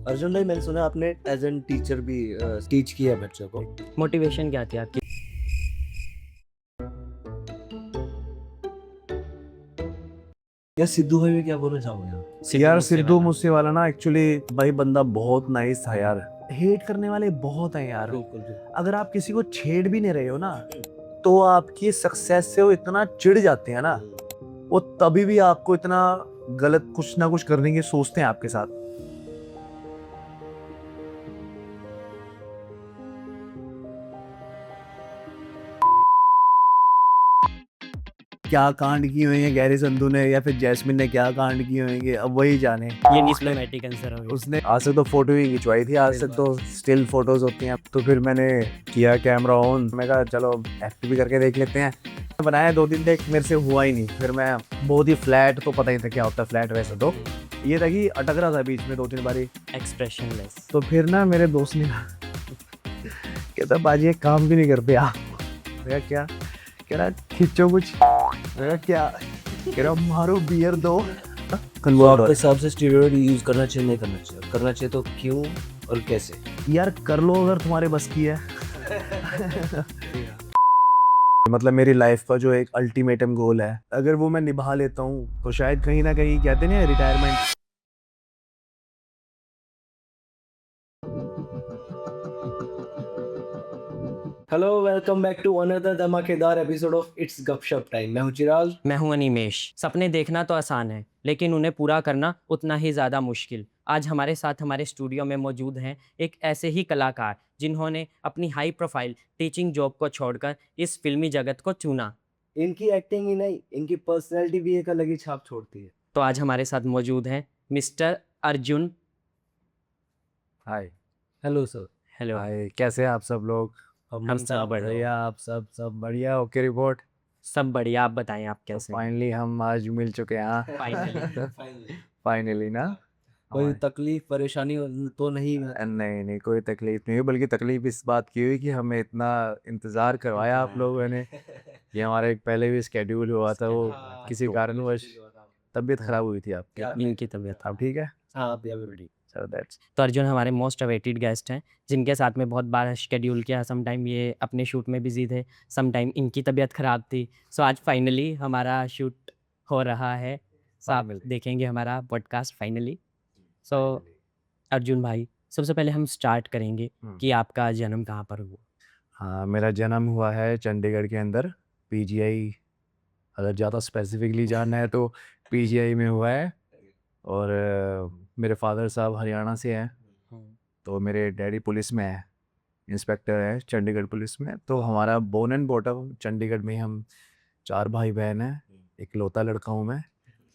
अर्जुन भाई, मैंने सुना आपने एज एन टीचर भी टीच किया है बच्चों को। मोटिवेशन क्या थी आपकी? या सिद्धू भाई में क्या बोलना चाहोगे? यार सिद्धू मूसेवाला ना एक्चुअली भाई बंदा बहुत नाइस था यार। हेट करने वाले बहुत हैं यार। बिल्कुल बिल्कुल। अगर आप किसी को छेड़ भी नहीं रहे हो ना तो आपकी सक्सेस से वो इतना चिढ़ जाते हैं ना, वो तभी भी आपको इतना गलत कुछ ना कुछ करने की सोचते हैं आपके साथ। क्या कांड किए हुए हैं गैरी संधू ने या फिर जैस्मिन ने, क्या कांड किए होंगे अब वही जाने। ये डिप्लोमेटिक आंसर हो गया। उसने आज तक तो फोटो ही खिंचवाई थी, आज तक तो स्टिल फोटोज होती हैं। तो फिर मैंने किया कैमरा ऑन, मैं कहा चलो एक्ट भी करके देख लेते हैं। बनाया 2 दिन तक, मेरे से हुआ ही नहीं। फिर मैं बहुत ही फ्लैट, तो पता ही था क्या होता है फ्लैट। वैसे तो ये था कि अटक रहा था बीच में 2-3 बारी। एक्सप्रेशनलेस। तो फिर ना मेरे दोस्त ने कहता बाजी एक काम भी नहीं कर पाया। मैं क्या कह रहा, खींचो कुछ। मैं क्या कह रहा, मारो बियर दो। वो आपके हिसाब से स्टीरॉयड यूज करना चाहिए नहीं करना चाहिए? करना चाहिए तो क्यों और कैसे? यार कर लो अगर तुम्हारे बस की है। मतलब मेरी लाइफ का जो एक अल्टीमेटम गोल है, अगर वो मैं निभा लेता हूँ तो शायद कहीं ना कहीं कहते नहीं retirement. Hello, welcome back to another धमाकेदार एपिसोड ऑफ इट्स गपशप टाइम। मैं हूं चिराग। मैं हूं अनिमेश। सपने देखना तो आसान है, लेकिन उन्हें पूरा करना उतना ही ज़्यादा मुश्किल। आज हमारे साथ हमारे स्टूडियो में मौजूद हैं एक ऐसे ही कलाकार जिन्होंने अपनी हाई प्रोफाइल टीचिंग जॉब को छोड़कर इस फिल्मी जगत को चुना। इनकी एक्टिंग ही नहीं, इनकी पर्सनैलिटी भी एक अलग ही छाप छोड़ती है। तो आज हमारे साथ मौजूद हैं mister Arjun. Hi. Hello sir. Hello. Hi, कैसे हैं आप सब लोग? हम सब बढ़िया, आप सब बढ़िया। Okay report. सब बढ़िया। आप बताएं आप कैसे हैं? फाइनली हम आज मिल चुके हैं। Finally। फाइनली ना। कोई तकलीफ परेशानी तो नहीं है? नहीं कोई तकलीफ नहीं हुई, बल्कि तकलीफ इस बात की हुई कि हमें इतना इंतज़ार करवाया आप लोगों ने। ये हमारा एक पहले भी स्केड्यूल हुआ था, वो किसी कारणवश तबीयत खराब हुई थी आपकी। इनकी तबीयत। अब ठीक है। हाँ, अभी अभी बड़ी। सो दैट्स तो अर्जुन हमारे मोस्ट अवेटेड गेस्ट हैं, जिनके साथ में बहुत बार शेड्यूल किया। सम टाइम ये अपने शूट में बिजी थे, सम टाइम इनकी तबीयत ख़राब थी। सो आज फाइनली हमारा शूट हो रहा है। सो आप Finally। देखेंगे हमारा पॉडकास्ट फाइनली। सो अर्जुन भाई, सबसे पहले हम स्टार्ट करेंगे कि आपका जन्म कहाँ पर हुआ? हाँ, मेरा जन्म हुआ है चंडीगढ़ के अंदर, पीजीआई। अगर ज़्यादा स्पेसिफिकली जानना है तो पीजीआई में हुआ है। और मेरे फादर साहब हरियाणा से हैं, तो मेरे डैडी पुलिस में है, इंस्पेक्टर है चंडीगढ़ पुलिस में। तो हमारा बोर्न एंड बॉटम चंडीगढ़ में। हम 4 भाई बहन हैं, इकलौता लड़का हूँ मैं।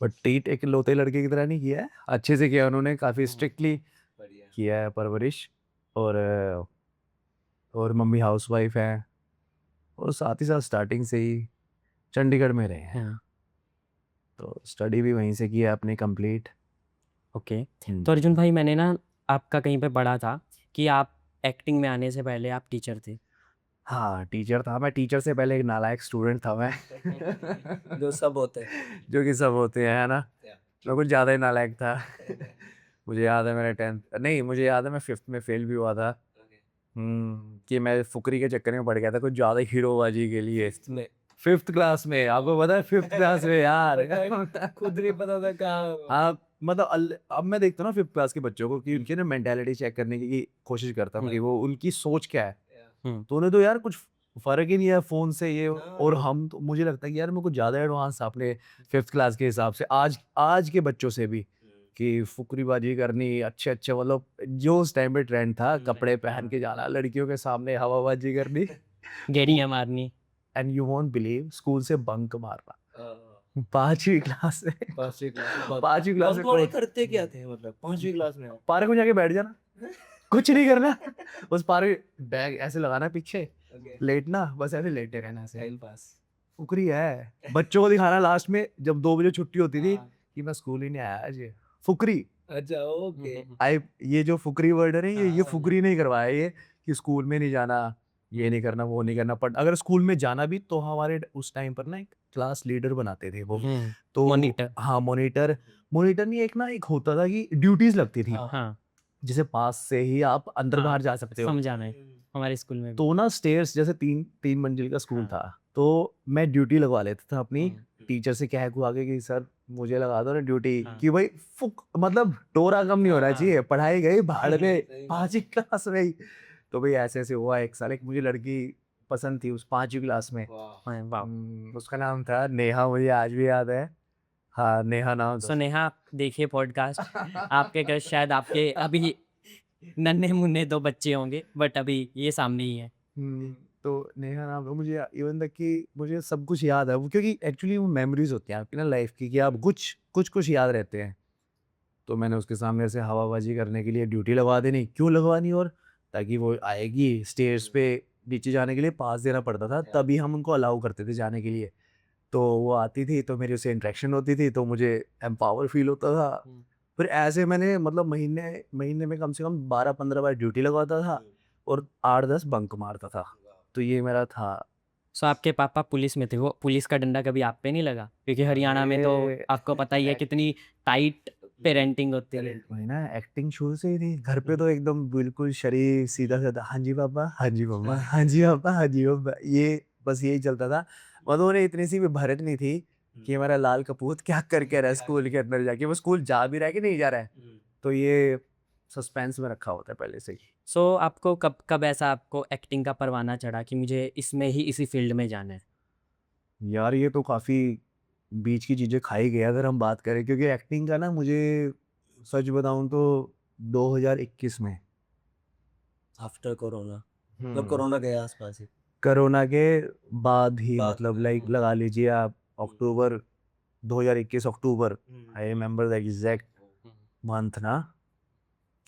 बट ट्रीट एक इकलौते लड़के की तरह नहीं किया है, अच्छे से किया उन्होंने, काफ़ी स्ट्रिक्टली किया है परवरिश। और मम्मी हाउसवाइफ है, और साथ ही साथ स्टार्टिंग से ही चंडीगढ़ में रहे हैं। हाँ। तो स्टडी भी वहीं से की है अपनी कंप्लीट। ओके। तो अर्जुन भाई, मैंने ना आपका कहीं पे पढ़ा था कि आप एक्टिंग में आने से पहले आप टीचर थे। हाँ, टीचर था मैं। टीचर से पहले एक नालायक स्टूडेंट था मैं। जो सब होते हैं। जो कि सब होते हैं, है ना। मैं कुछ ज़्यादा ही नालायक था। मुझे याद है मेरे 10th नहीं, मुझे याद है मैं 5th में फेल भी हुआ था। कि मैं फुकरी के चक्कर में पड़ गया था कुछ ज़्यादा हीरोबाजी के लिए। 5th क्लास में, आपको पता है 5th क्लास में यार। खुद नहीं पता था कहाँ। हाँ, मतलब अब मैं देखता हूँ ना 5th क्लास के बच्चों को कि उनकी ना मेंटालिटी चेक करने की कोशिश करता हूँ कि वो उनकी सोच क्या है। तो उन्हें तो यार कुछ फर्क ही नहीं है फोन से ये। और हम तो, मुझे लगता है कि यार मैं कुछ ज्यादा एडवांस अपने 5th क्लास के हिसाब से आज के बच्चों से भी, कि फुकरीबाजी करनी, अच्छे अच्छे मतलब जो उस टाइम पे ट्रेंड था, कपड़े पहन के जाना, लड़कियों के सामने हवाबाजी करनी। गेड़ियाँ मारनी। And you won't believe, school से बंक मारना 5वीं क्लास में। 5वीं क्लास में कौन करते क्या थे, मतलब 5वीं क्लास में? पार्क में जाके बैठ जाना, कुछ नहीं करना। उस पार्क बैग ऐसे लगाना पीछे, लेटना, बस ऐसे लेटे रहना ऐसे। Time pass. फुकरी है, बच्चों को दिखाना लास्ट में जब 2 बजे छुट्टी होती थी कि मैं स्कूल ही नहीं आया आज। ये फुकरी। अच्छा, ओके। आई ये जो फुकरी वर्ड है ना, ये फुकरी नहीं करवाया ये, कि स्कूल में नहीं जाना, ये नहीं करना, वो नहीं करना। बट अगर स्कूल में जाना भी तो हमारे उस टाइम पर ना एक क्लास लीडर बनाते थे वो। तो मॉनिटर। हाँ, मॉनिटर। मॉनिटर नहीं, एक ना एक होता था कि ड्यूटीज लगती थी। हाँ। जिसे पास से ही आप अंदर हाँ, बाहर जा सकते हो। समझाना है हमारे स्कूल में भी। तो ना स्टेयर्स जैसे 3 मंजिल का स्कूल हाँ। था, तो मैं ड्यूटी लगवा लेता था अपनी हाँ। टीचर से कह के आगे कि सर मुझे लगा दो ना ड्यूटी, हाँ। कि भाई फुक मतलब टोरा कम नहीं होना हाँ। चाहिए, पढ़ाई गई भाड़ में सही बात। 5वीं क्लास में ही। तो भाई ऐसे हुआ एक साल, एक मुझे लड़की पसंद थी उस 5वीं क्लास में। वाह। हाँ, वाह। उसका नाम था नेहा, मुझे आज भी याद है। हाँ, नेहा नाम था सो नेहा, आप देखिए पॉडकास्ट। आपके घर शायद आपके अभी नन्हे मुन्ने 2 बच्चे होंगे, बट अभी ये सामने ही है। तो नेहा नाम था। मुझे इवन तक कि मुझे सब कुछ याद है वो, क्योंकि एक्चुअली वो मेमोरीज होती हैं आपकी ना लाइफ की, कि आप कुछ कुछ कुछ याद रहते हैं। तो मैंने उसके सामने से हवाबाजी करने के लिए ड्यूटी लगवा देनी, क्यों लगवानी, और ताकि वो आएगी स्टेयर्स पे नीचे जाने के लिए पास देना पड़ता था, तभी हम उनको अलाउ करते थे जाने के लिए। तो वो आती थी तो मेरी उससे इंटरेक्शन होती थी, तो मुझे एम्पावर फील होता था। फिर ऐसे मैंने मतलब महीने महीने में कम से कम 12-15 बार ड्यूटी लगवाता था और 8-10 बंक मारता था। तो ये मेरा था। सो आपके पापा पुलिस में थे, वो पुलिस का डंडा कभी आप पे नहीं लगा? क्योंकि हरियाणा में तो अरे! आपको पता ही है कितनी टाइट पेरेंटिंग होती है। वही ना, एक्टिंग शुरू से ही थी। घर पे तो एकदम बिल्कुल शरीफ सीधा-साधा, हाँ जी पापा, हाँ जी मम्मा, हाँ जी पापा, हाँ जी मम्मा, ये बस यही चलता था। मतलब उन्हें इतनी सी भी भरत नहीं थी कि हमारा लाल कपूत क्या करके रहा है स्कूल के अंदर जाके, वो स्कूल जा भी रहा है कि नहीं जा रहा है। तो ये सस्पेंस में रखा होता है पहले से ही। सो आपको कब कब ऐसा आपको एक्टिंग का परवाना चढ़ा कि मुझे इसमें ही इसी फील्ड में जाना है? यार ये तो काफ़ी बीच की चीज़ें खाई गई अगर हम बात करें, क्योंकि एक्टिंग का ना मुझे सच बताऊँ तो 2021 में आफ्टर कोरोना, मतलब हम्म कोरोना गया आसपास ही। कोरोना के बाद ही, बाद मतलब में, लाइक लगा लीजिए आप October 2021 October, I remember the exact month ना,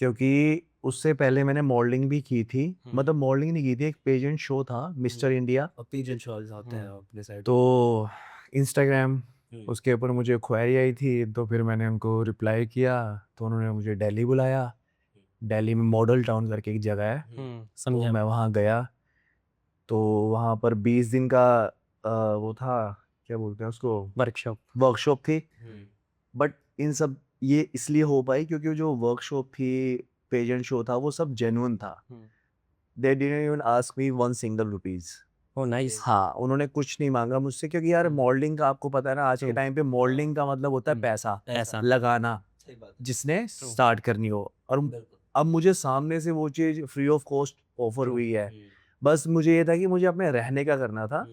क्योंकि उससे पहले मैंने मॉडलिंग भी की थी। मतलब मॉडलिंग नहीं की थी, एक पेजेंट शो था मिस्टर इंडिया, और पिजन शॉल्स आते हैं अपने साइड। तो इंस्टाग्राम उसके ऊपर मुझे क्वेरी आई थी, तो फिर मैंने उनको रिप्लाई किया, तो उन्होंने मुझे दिल्ली बुलाया। दिल्ली में मॉडल टाउन करके एक जगह है, तो समझा मैं वहाँ गया। तो वहाँ पर 20 दिन का वो था, क्या बोलते हैं उसको, वर्कशॉप। वर्कशॉप थी। बट इन सब ये इसलिए हो पाई क्योंकि जो वर्कशॉप थी, पेजेंट शो था, वो सब जेन्युइन था। They didn't even ask me one single rupees. Oh nice. हाँ, उन्होंने कुछ नहीं मांगा मुझसे, क्योंकि यार मॉडलिंग का आपको पता है ना, आज के True. टाइम पे मॉडलिंग का मतलब होता है पैसा पैसा। लगाना, सही बात है। जिसने स्टार्ट करनी हो। और बिल्कुल। अब मुझे सामने से वो चीज़ free of cost offer True. हुई है। बस मुझे ये था कि मुझे अपने रहने का करना था,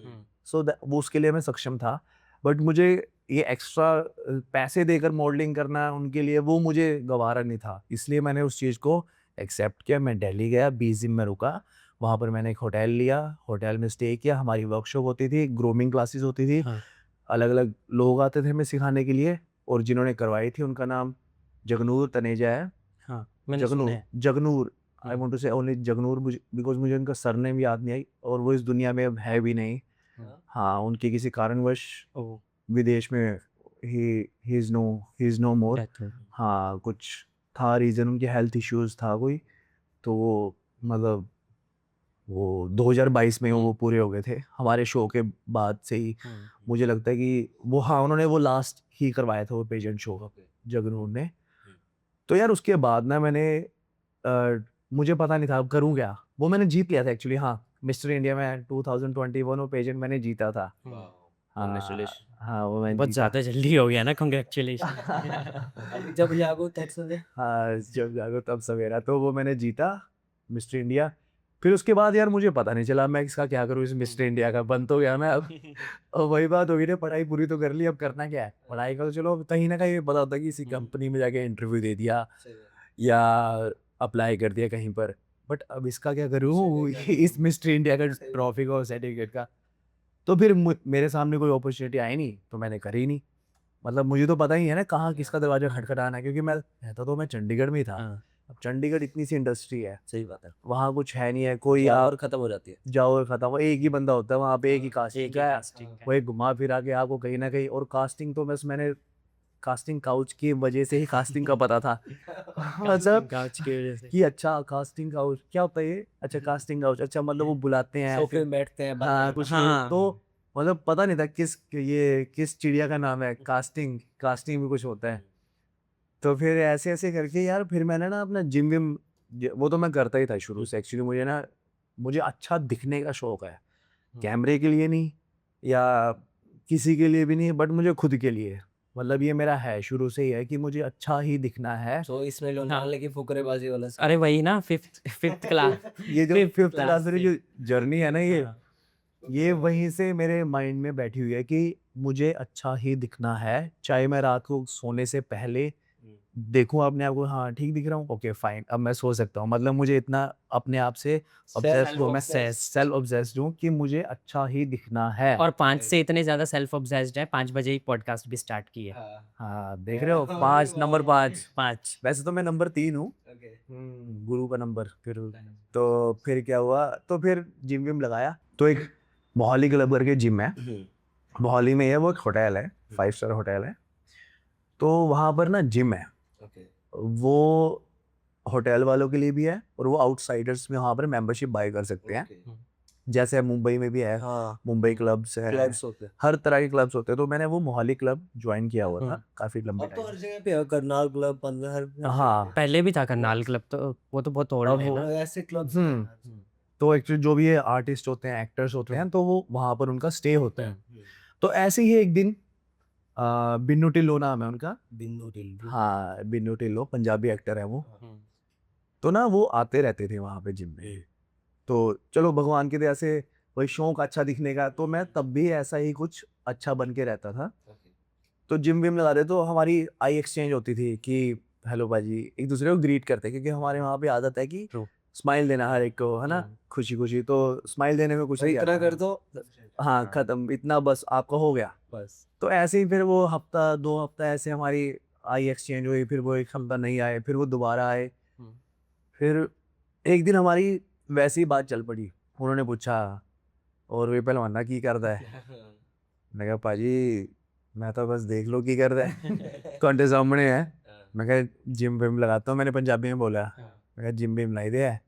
सो वो उसके लिए मैं सक्षम था। बट मुझे ये एक्स्ट्रा पैसे देकर मॉडलिंग करना उनके लिए, वो मुझे गवारा नहीं था, इसलिए मैंने उस चीज़ को एक्सेप्ट किया। मैं दिल्ली गया, 20 दिन में रुका। वहाँ पर मैंने एक होटल लिया, होटल में स्टे किया, हमारी वर्कशॉप होती थी, ग्रूमिंग क्लासेस होती थी। हाँ। अलग अलग लोग आते थे हमें सिखाने के लिए, और जिन्होंने करवाई थी उनका नाम जगनूर तनेजा है। हाँ, मैंने सुना जगनूर है। जगनूर आई वांट टू से ओनली जगनूर, बिकॉज मुझे उनका सरनेम याद नहीं आई, और वो इस दुनिया में अब है भी नहीं। हाँ, उनके किसी कारणवश ओह, विदेश में he is no more. Death हो। हाँ, कुछ था रीज़न, उनके हेल्थ इश्यूज़ था कोई, तो वो मतलब वो 2022 में वो पूरे हो गए थे हमारे शो के बाद से ही। मुझे लगता है कि वो, हाँ, उन्होंने वो लास्ट ही करवाया था वो पेजेंट शो जगनूर ने। तो यार उसके बाद ना मैंने मुझे पता नहीं था अब करूँ क्या। वो मैंने जीत लिया था एक्चुअली, हाँ, मिस्टर इंडिया में 2021 वो पेजेंट मैंने जीता था। हाँ, Congratulations. हाँ, वो मैंने बहुत जीता। ज़्यादा जल्दी हो गया ना, कांग्रेचुलेशन। अभी जब जागो तब सवेरे। हाँ, जब जागो तब सवेरा, तो वो मैंने जीता मिस्टर इंडिया। फिर उसके बाद यार मुझे पता नहीं चला मैं इसका क्या करूँ, इस मिस्टर इंडिया का बंद तो गया मैं अब। और वही बात होगी ना, पढ़ाई पूरी तो कर ली, अब करना क्या है। पढ़ाई का तो चलो कहीं ना कहीं पता होता है कि इसी कंपनी में जाके इंटरव्यू दे दिया या अप्लाई कर दिया कहीं पर। बट अब इसका क्या करूँ, इस मिस्टर इंडिया का ट्रॉफी का और सर्टिफिकेट का। तो फिर मेरे सामने कोई अपॉर्चुनिटी आई नहीं, तो मैंने करी नहीं। मतलब मुझे तो पता ही है ना कहाँ किसका दरवाजा खटखटाना है, क्योंकि मैं रहता तो मैं चंडीगढ़ में ही था। हाँ। अब चंडीगढ़ इतनी सी इंडस्ट्री है, सही बात है। वहाँ कुछ है नहीं है, कोई और आप खत्म हो जाती है। जाओ और खत्म, वो एक ही बंदा होता है वहाँ पे, एक ही एक कास्टिंग ही का है। कास्टिंग का। वही घुमा फिरा के आपको कहीं ना कहीं, और कास्टिंग तो बस मैंने कास्टिंग काउच की वजह से ही कास्टिंग का पता था। मतलब काउच की वजह से। कि अच्छा कास्टिंग काउच क्या होता है ये, अच्छा कास्टिंग काउच, अच्छा मतलब वो बुलाते हैं सोफे में बैठते हैं, बातें हाँ करते कुछ हैं। हाँ। तो मतलब पता नहीं था किस चिड़िया का नाम है कास्टिंग। कास्टिंग भी कुछ होता है। तो फिर ऐसे-ऐसे करके यार फिर मैंने ना अपना जिम विम वो तो मैं करता ही था शुरू से। एक्चुअली मुझे अच्छा दिखने का शौक है। कैमरे के लिए नहीं या किसी के लिए भी नहीं, बट मुझे खुद के लिए। मतलब ये मेरा है, शुरू से ही है कि मुझे अच्छा ही दिखना है। सो इसमें लोनाले की फुकरेबाजी वाला अरे वही ना, फिफ्थ क्लास। ये जो Fifth 5th class क्लास वाली से। जो जर्नी है ना, ये वहीं से मेरे माइंड में बैठी हुई है कि मुझे अच्छा ही दिखना है। चाहे मैं रात को सोने से पहले देखूं अपने आप को, हाँ ठीक दिख रहा हूँ, ओके फाइन, अब मैं सो सकता हूँ। मतलब मुझे इतना अपने आप से ऑब्सेस्ड हूँ, मैं सेल्फ ऑब्सेस्ड हूँ कि मुझे अच्छा ही दिखना है। और 5 से इतने ज़्यादा सेल्फ ऑब्सेस्ड है, 5 बजे ही पॉडकास्ट भी स्टार्ट की है। हाँ देख रहे हो, 5 नंबर 5। 5 वैसे तो मैं नंबर 3 हूँ, गुरु का नंबर। तो फिर क्या हुआ, तो फिर जिम विम लगाया। तो एक मोहाली क्लब करके जिम है, मोहाली में है, वो एक होटल है, 5 स्टार होटल है। तो वहाँ पर ना जिम है, वो होटल वालों के लिए भी है और वो आउटसाइडर्स में वहाँ पर मेंबरशिप बाय कर सकते हैं। जैसे मुंबई में भी है, हाँ मुंबई क्लब्स है, क्लब्स होते हैं। हर तरह के क्लब्स होते हैं। तो मैंने वो मोहाली क्लब ज्वाइन किया हुआ था काफी लंबे अब तो हर टाइम। जगह पे है, करनाल क्लब, पंद्रह हाँ पहले भी था करनाल क्लब, तो वो तो बहुत ओल्ड है ना। ऐसे क्लब्स तो एक्चुअली जो भी ये आर्टिस्ट होते हैं, एक्टर्स होते हैं, तो वो वहाँ पर उनका स्टे होता है। तो ऐसे ही एक दिन बिन्नू ढिल्लों नाम है उनका। बिन्नू ढिल्लों। हाँ बिन्नू ढिल्लों, पंजाबी एक्टर है वो। तो ना वो आते रहते थे वहाँ पे जिम में। तो चलो भगवान की दया से वही शौक अच्छा दिखने का, तो मैं तब भी ऐसा ही कुछ अच्छा बन के रहता था। तो जिम विम लगा रहे तो हमारी आई एक्सचेंज होती थी कि हेलो बाजी, एक दूसरे को ग्रीट करते, क्योंकि हमारे वहाँ पे आदत है कि स्माइल देना हर एक को, है ना, खुशी खुशी। तो स्माइल देने में कुछ नहीं इतना आता। कर दो हाँ खत्म, इतना बस आपका हो गया। बस। तो ऐसे ही फिर वो हफ्ता 2 हफ्ता ऐसे हमारी आई एक्सचेंज हुई, फिर वो एक हफ्ता नहीं आए, फिर वो दोबारा आए। फिर एक दिन हमारी वैसी ही बात चल पड़ी। उन्होंने पूछा और वे पहलवाना की करता है। मैं कहा पाजी मैं तो बस देख लो की करता है ਤੁਹਾਡੇ सामने है। मैं कहा जिम विम लगाता हूँ, मैंने पंजाबी में बोला। मैं कहा जिम विम लाई दे है,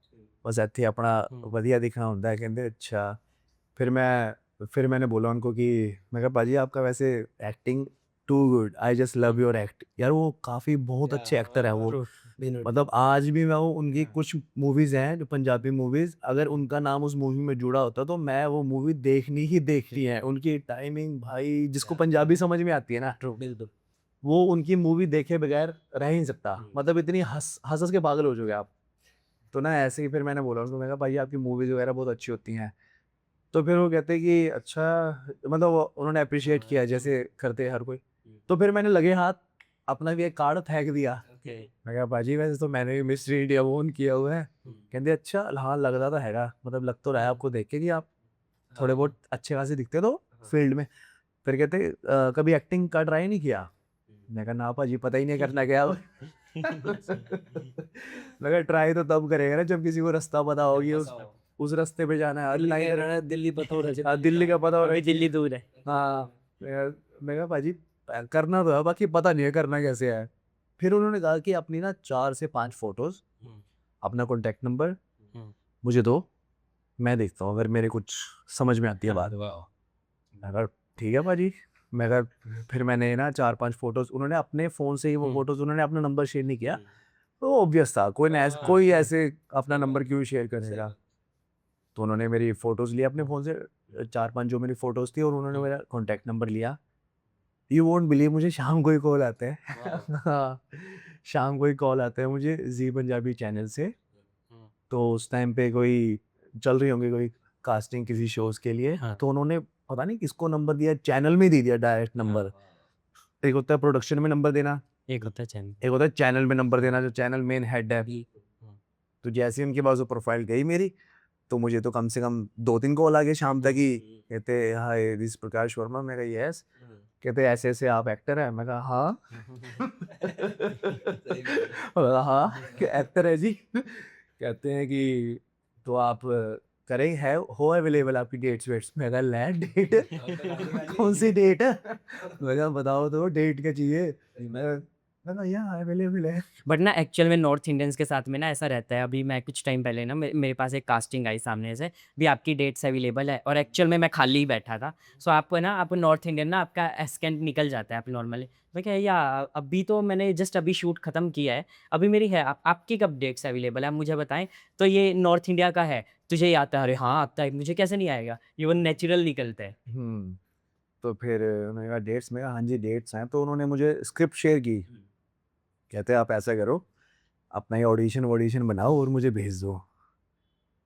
बस ਇੱਥੇ अपना ਵਧੀਆ दिखना ਹੁੰਦਾ है। कहते अच्छा। फिर मैंने बोला उनको कि मैं कहा पाजी आपका वैसे acting too good, I just love your act. यार वो काफ़ी बहुत अच्छे एक्टर है वो। मतलब आज भी मैं वो उनकी कुछ मूवीज हैं जो पंजाबी मूवीज, अगर उनका नाम उस मूवी में जुड़ा होता तो मैं वो मूवी देखनी है। उनकी टाइमिंग भाई, जिसको पंजाबी समझ में आती है ना, बिल्कुल। वो उनकी मूवी देखे बगैर रह ही नहीं सकता। मतलब इतनी हंस हंस के पागल हो चुके आप। तो ना ऐसे ही फिर मैंने बोला उनको, मैं कहा भाई आपकी मूवीज वगैरह बहुत अच्छी होती हैं। तो फिर वो कहते हैं कि अच्छा, मतलब उन्होंने अप्रिशिएट किया जैसे करते हैं हर कोई। तो फिर मैंने लगे हाथ अपना भी एक कार्ड फेंक दिया। मैं कहा भाजी वैसे तो मैंने भी मिस्टर इंडिया वोन किया हुआ है। कहते अच्छा हाँ लग रहा था हैगा, मतलब लग तो रहा है आपको देख के कि आप थोड़े बहुत अच्छे खासे दिखते तो फील्ड में। फिर कहते कभी एक्टिंग का ट्राई नहीं किया? मैं कहा ना भाजी पता ही नहीं करना क्या। मैं कहा ट्राई तो तब करेगा ना जब किसी को रास्ता पता होगी, उस रास्ते पे जाना है। दिल्ली पता होना चाहिए। दिल्ली का पता होगा, अभी दिल्ली दूर है। हाँ। मैं कहा भाजी करना तो है, बाकी पता नहीं है करना कैसे है। फिर उन्होंने कहा कि अपनी ना 4 से 5 फोटोज, अपना कॉन्टैक्ट नंबर मुझे दो, मैं देखता हूँ अगर मेरे कुछ समझ में आती है बात। मैं कहा ठीक है भाजी। मैं कहा फिर मैंने ना 4-5 फोटोज, उन्होंने अपने फ़ोन से ही वो फोटोज, उन्होंने अपना नंबर शेयर नहीं किया। तो ऑब्वियस था कोई ऐसे अपना नंबर क्यों शेयर करेगा। तो उन्होंने मेरी फ़ोटोज़ लिया अपने फ़ोन से, 4-5 जो मेरी फ़ोटोज़ थी, और उन्होंने मेरा कॉन्टैक्ट नंबर लिया। यू वोंट बिलीव, मुझे शाम को ही कॉल आते हैं। हाँ, शाम को ही कॉल आते हैं मुझे ज़ी पंजाबी चैनल से। तो उस टाइम पे कोई चल रही होंगी कोई कास्टिंग किसी शोज़ के लिए। तो उन्होंने पता नहीं किसको नंबर दिया, चैनल में ही दे दिया डायरेक्ट नंबर। एक होता है प्रोडक्शन में नंबर देना, एक होता है चैनल। एक होता है चैनल में नंबर देना, जो चैनल मेन हेड है। तो जैसे ही उनके पास वो प्रोफाइल गई मेरी, तो मुझे तो कम से कम 2-3 कॉल आ गए शाम तक ही। कहते हाय दिस प्रकाश वर्मा। मैं कहा यस। कहते ऐसे ऐसे आप एक्टर हैं। मैं कहा हाँ। मैं कहा, हाँ एक्टर है जी। कहते हैं कि तो आप करें है हो अवेलेबल आपकी डेट्स वेट्स। मैं कहा ले डेट कौन सी डेट है। मैं कहा बताओ तो डेट क्या चाहिए। मैं मैंने कहा यहाँ अवेलेबल है। बट ना एक्चुअल में नॉर्थ इंडियंस के साथ में ना ऐसा रहता है। अभी मैं कुछ टाइम पहले ना मेरे पास एक कास्टिंग आई सामने से, भी आपकी डेट्स अवेलेबल है, और एक्चुअल में मैं खाली ही बैठा था। सो आपको ना, आप नॉर्थ इंडियन ना, आपका एस्केंट निकल जाता है आप नॉर्मली। मैं क्या या अभी तो मैंने जस्ट अभी शूट ख़त्म किया है, अभी मेरी है, आपकी कब डेट्स अवेलेबल है आप मुझे बताएं। तो ये नॉर्थ इंडिया का है, तुझे ये आता है? अरे हाँ आता है, मुझे कैसे नहीं आएगा, ये वो नेचुरल निकलता है। तो फिर उन्होंने कहा डेट्स में, हाँ जी डेट्स हैं। तो उन्होंने मुझे स्क्रिप्ट शेयर की, कहते आप ऐसा करो, अपना ही ऑडिशन बनाओ और मुझे भेज दो।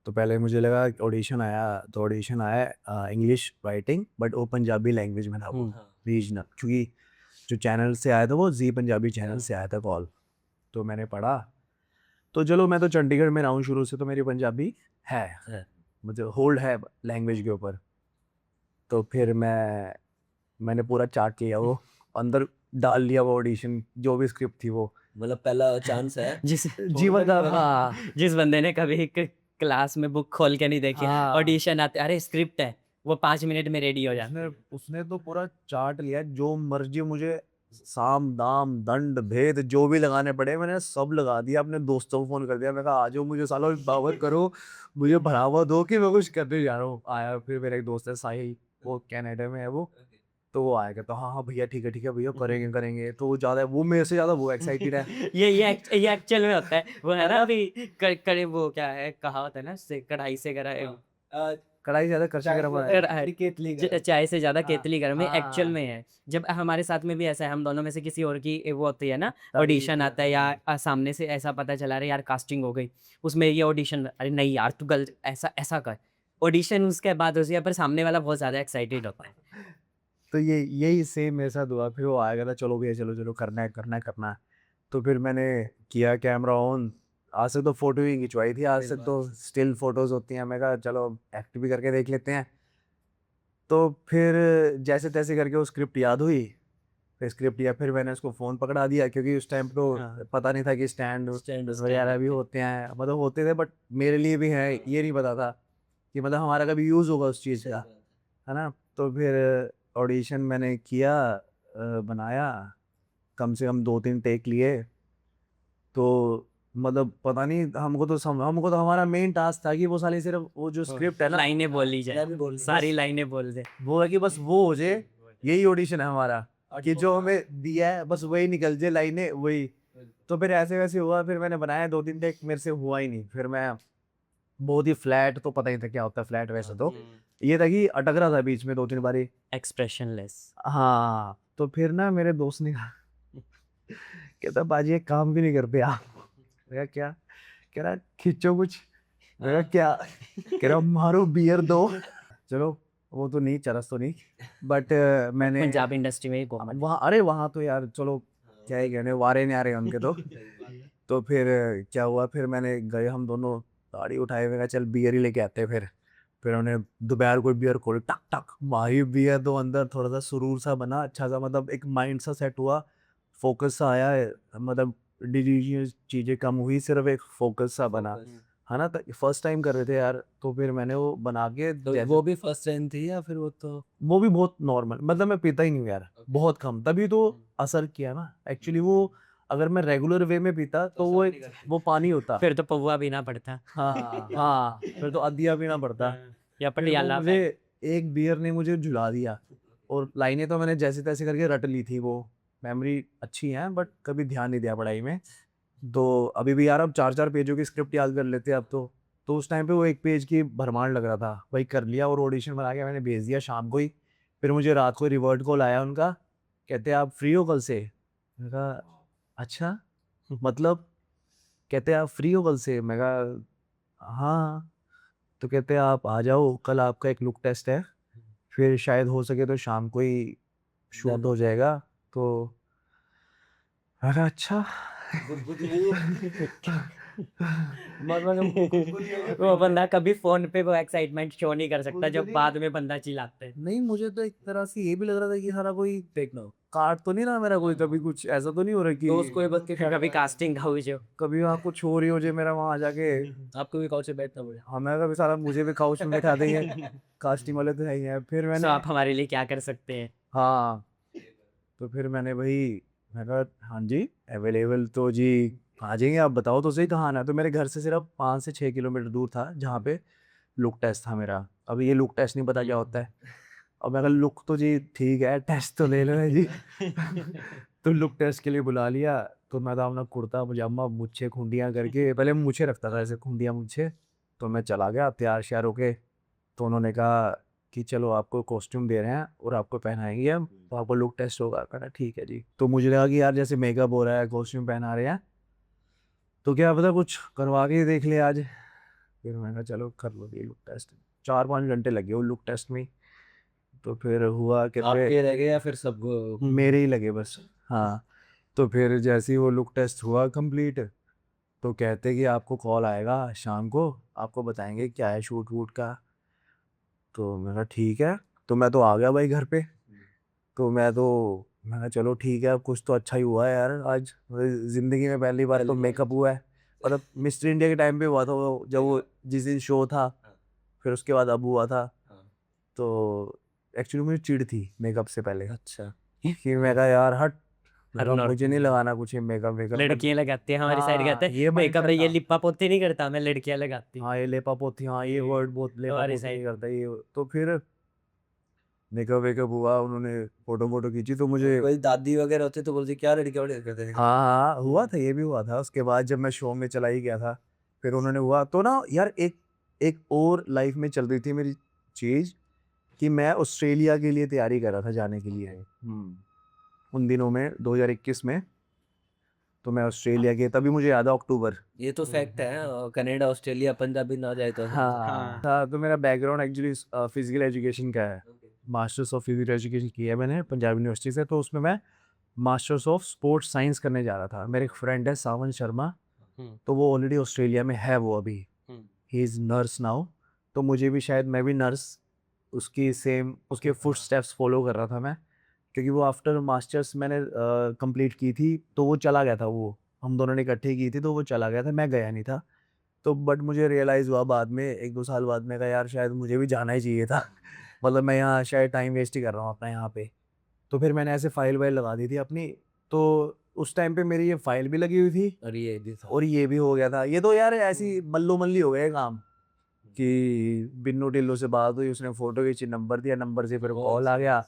तो पहले मुझे लगा ऑडिशन आया, तो ऑडिशन आया इंग्लिश राइटिंग, बट वो पंजाबी लैंग्वेज में था वो, रीजनल, क्योंकि जो चैनल से आया था वो जी पंजाबी चैनल से आया था कॉल। तो मैंने पढ़ा, तो चलो मैं तो चंडीगढ़ में रहा हूँ शुरू से, तो मेरी पंजाबी है, मुझे होल्ड है लैंग्वेज के ऊपर। तो फिर मैंने पूरा चार्ट लिया, वो अंदर डाल लिया वो ऑडिशन, जो भी स्क्रिप्ट थी वो। मतलब पहला चांस है जिस जीवन का, हाँ जिस बंदे ने कभी एक क्लास में बुक खोल के नहीं देखी, हाँ। ऑडिशन आते अरे स्क्रिप्ट है, वो 5 मिनट में रेडी हो जाता है। उसने तो पूरा चार्ट लिया, जो मर्जी मुझे साम दाम दंड भेद जो भी लगाने पड़े मैंने सब लगा दिया। अपने दोस्तों को फोन कर दिया, मैं कहा आ जाओ, मुझे सालों पावर करो, मुझे बढ़ावा दो कि मैं कुछ करने जा रहा हूँ। आया, फिर मेरा एक दोस्त है साहिल, वो कनाडा में है वो, तो वो आया, कहता हाँ हाँ भैया ठीक है भैया, करेंगे करेंगे। तो वो ज़्यादा, वो मेरे से ज़्यादा वो एक्साइटेड है। ये एक्चुअल में होता है, वो है ना अभी करे वो क्या है कहावत है ना, से कढ़ाई से करा कढ़ाई ज़्यादा करशा गरम है। चाय से ज्यादा हाँ, केतली गर्म है, एक्चुअल हाँ। में है। जब हमारे साथ में भी ऐसा है, हम दोनों में से किसी और की वो होती है ना, ऑडिशन आता है, या सामने से ऐसा पता चला रहा यार कास्टिंग हो गई, उसमें ये ऑडिशन, अरे नहीं यार तू गलत, ऐसा ऐसा कर, ऑडिशन उसके बाद होती है, पर सामने वाला बहुत ज्यादा एक्साइटेड होता है। तो यही सेम मेरे साथ हुआ। फिर वो आया, कहता चलो भैया चलो चलो, करना है करना है करना है। तो फिर मैंने किया कैमरा ऑन। आज से तो फोटो ही खिंचवाई थी, आज से तो स्टिल फोटोज होती हैं। मैं कहा चलो एक्ट भी करके देख लेते हैं। तो फिर जैसे तैसे करके वो स्क्रिप्ट याद हुई, फिर स्क्रिप्ट लिया, फिर मैंने उसको फ़ोन पकड़ा दिया, क्योंकि उस टाइम तो पता नहीं था कि स्टैंड वगैरह भी होते हैं, मतलब होते थे बट मेरे लिए भी है, ये नहीं पता था कि मतलब हमारा कभी यूज़ होगा उस चीज़ का, है ना। तो फिर ऑडिशन मैंने किया, बनाया, कम से कम 2-3 टेक लिए। तो मतलब पता नहीं, हमको तो हमारा मेन टास्क था कि वो साली सिर्फ वो जो स्क्रिप्ट है ना, लाइनें बोली जाए, मैं भी बोल सारी लाइनें बोल दे। वो है कि बस वो हो जाए, यही ऑडिशन है हमारा, कि जो हमें दिया है बस वही निकल जाए लाइनें वही। तो फिर ऐसे वैसे हुआ, फिर मैंने बनाया 2-3 टेक, मेरे से हुआ ही नहीं। फिर मैं बहुत ही फ्लैट, तो पता ही था क्या होता है फ्लैट, वैसे तो ये था कि अटक रहा था बीच में 2-3 बारी। एक्सप्रेशनलेस। हाँ, तो फिर ना मेरे दोस्त ने कहा, कहता बाजी एक काम भी नहीं करते आप। मैं कहा क्या? कह रहा खींचो कुछ। मैं कहा क्या? कह रहा मारो बियर दो। चलो वो तो नहीं, चरस तो नहीं, बट मैंने पंजाब इंडस्ट्री में कॉमन। वहाँ, अरे वहाँ तो यार चलो क्या ही कहने, वारे नहीं आ रहे उनके तो। तो फिर क्या हुआ, फिर मैंने गए, हम दोनों गाड़ी उठाए, मैं कहा चल बियर ही लेके आते हैं। फिर उन्होंने दोपहर को बियर खोली, टक टक माही बियर, तो अंदर थोड़ा सा सुरूर सा बना, अच्छा सा, मतलब एक माइंड सा सेट हुआ, फोकस सा आया, मतलब डिलीजियस चीज़ें कम हुई, सिर्फ एक फोकस सा बना, है ना। तो फर्स्ट टाइम कर रहे थे यार, तो फिर मैंने वो बना के तो वो भी फर्स्ट टाइम थी या फिर वो तो वो भी बहुत नॉर्मल, मतलब मैं पीता ही नहीं हूँ यार, बहुत कम, तभी तो असर किया ना एक्चुअली। वो अगर मैं रेगुलर वे में पीता तो वो पानी होता। फिर तो पौवा पीना पड़ता। हाँ हाँ, फिर तो अदिया पीना पड़ता। या फिर वो पटियाला मुझे एक बियर ने मुझे झुला दिया, और लाइनें तो मैंने जैसे तैसे करके रट ली थी, वो मेमोरी अच्छी है, बट कभी ध्यान नहीं दिया पढ़ाई में। तो अभी भी यार अब 4-4 पेजों की स्क्रिप्ट याद कर लेते हैं अब तो उस टाइम पे वो एक पेज की भरमार लग रहा था, वही कर लिया, और ऑडिशन बना के मैंने भेज दिया शाम को ही। फिर मुझे रात को रिवर्ट कॉल आया उनका, कहते आप फ्री हो कल से? मैंने कहा अच्छा, मतलब? कहते आप फ्री हो कल से? मैं कहा हाँ। तो कहते आप आ जाओ, कल आपका एक लुक टेस्ट है, फिर शायद हो सके तो शाम को ही शूट हो जाएगा। तो मैं कहा अच्छा। वो बंदा कभी फोन पे वो एक्साइटमेंट शो नहीं कर सकता जब बाद में बंदा चिल्लाते हैं। नहीं, मुझे तो एक तरह से ये भी लग रहा था कि सारा कोई देखना काट तो नहीं रहा मेरा कोई, कभी कुछ ऐसा तो नहीं हो रहा कि दोस्त कोई बस के कभी कास्टिंग हाउस जो कभी वहाँ कुछ हो रही हो जाए मेरा वहाँ जाके। आपको भी काउच पे बैठना पड़े। हमें कभी सारा मुझे भी काउच में बैठा देंगे, कास्टिंग वाले तो है ही हैं। फिर सो मैंने आप हमारे लिए क्या कर सकते हैं। हाँ, तो फिर मैंने वही मैं कहा हाँ जी अवेलेबल तो जी आ जाएंगे, आप बताओ तो सही कहाँ आना है। तो मेरे घर से सिर्फ 5 से 6 किलोमीटर दूर था जहाँ पे लुक टेस्ट था मेरा। अब ये लुक टेस्ट नहीं पता क्या होता है। अब मैं कहा लुक तो जी ठीक है, टेस्ट तो ले लो है जी। तो लुक टेस्ट के लिए बुला लिया। तो मैं था अपना कुर्ता पजामा मुच्छे खुंडियाँ करके, पहले मुझे रखता था ऐसे खुंडियाँ मुझे। तो मैं चला गया तैयार श्यार होके। तो उन्होंने कहा कि चलो आपको कॉस्ट्यूम दे रहे हैं और आपको पहनाएंगे हम, तो आपको लुक टेस्ट होगा। कहना ठीक है जी। तो मुझे लगा कि यार जैसे मेकअप हो रहा है, कॉस्ट्यूम पहना रहे हैं, तो क्या पता कुछ करवा के ही देख ले आज। फिर मैंने कहा चलो कर लो ये लुक टेस्ट। 4-5 घंटे लगे वो लुक टेस्ट में। तो फिर हुआ कि आपके रह गए या फिर सब मेरे ही लगे बस। हाँ। तो फिर जैसे ही वो लुक टेस्ट हुआ कंप्लीट, तो कहते कि आपको कॉल आएगा शाम को, आपको बताएंगे क्या है शूट वूट का। तो मैंने कहा ठीक है। तो मैं तो आ गया भाई घर पे। तो मैं कहा चलो ठीक है, अब कुछ तो अच्छा ही हुआ है यार आज। ज़िंदगी में पहली बार तो मेकअप हुआ है। मतलब मिस्टर इंडिया के टाइम पे हुआ था वो, जब वो जिस दिन शो था, फिर उसके बाद अब हुआ था। तो एक्चुअली मुझे चिढ़ थी मेकअप से पहले अच्छा कि मैं कहा यार हट, मैं कहा नॉट मुझे नहीं लगाना कुछ ये मेकअप वेकअप। लड़कियां लगाती है हमारी साइड, हाँ, कहते ये हैं mindset मेकअप ये था। लिपा पोती नहीं करता, मैं लड़कियां लगाती हूँ हाँ ये लेपा पोती, हाँ ये वर्ड बहुत लेपा हमारी पोती नहीं साइड। करता ये। तो फिर मेकअप वेकअप हुआ, उन्होंने फोटो फोटो खींची। तो मुझे कोई दादी वगैरह होते तो बोलती क्या लड़के बड़े करते हैं। हाँ हाँ हुआ था, ये भी हुआ था। उसके बाद जब मैं शो में चला ही गया था, फिर उन्होंने हुआ तो ना यार एक एक और लाइफ में चल रही थी मेरी चीज़, कि मैं ऑस्ट्रेलिया के लिए तैयारी कर रहा था जाने के लिए उन दिनों में 2021 में। तो मैं ऑस्ट्रेलिया के, तभी मुझे याद है अक्टूबर। ये तो फैक्ट है, कनाडा ऑस्ट्रेलिया पंजाबी ना जाए तो हाँ था। तो मेरा बैकग्राउंड एक्चुअली फिजिकल एजुकेशन का है। मास्टर्स ऑफ फिजिकल एजुकेशन किया है मैंने पंजाब यूनिवर्सिटी से। तो उसमें मैं मास्टर्स ऑफ स्पोर्ट्स साइंस करने जा रहा था। मेरे एक फ्रेंड है सावन शर्मा, तो वो ऑलरेडी ऑस्ट्रेलिया में है वो अभी। He is nurse now. तो मुझे भी शायद, मैं भी नर्स उसकी सेम उसके फुट स्टेप्स फॉलो कर रहा था मैं। क्योंकि वो आफ्टर मास्टर्स मैंने कंप्लीट की थी, तो वो चला गया था। वो हम दोनों ने इकट्ठे की थी, तो वो चला गया था, मैं गया नहीं था। तो बट मुझे रियलाइज़ हुआ बाद में, 1-2 साल बाद में, कहा यार शायद मुझे भी जाना ही चाहिए था। मतलब मैं यहाँ शायद टाइम वेस्ट ही कर रहा हूँ अपना यहाँ पे। तो फिर मैंने ऐसे फाइल वाइल लगा दी थी अपनी। तो उस टाइम पे मेरी ये फाइल भी लगी हुई थी और ये भी था। और ये भी हो गया था। ये तो यार ऐसी मल्लो मल्ली हो गया काम कि बिन्नू टिल्लो से बात हुई, उसने फोटो खींची, नंबर दिया, नंबर से फिर कॉल आ गया,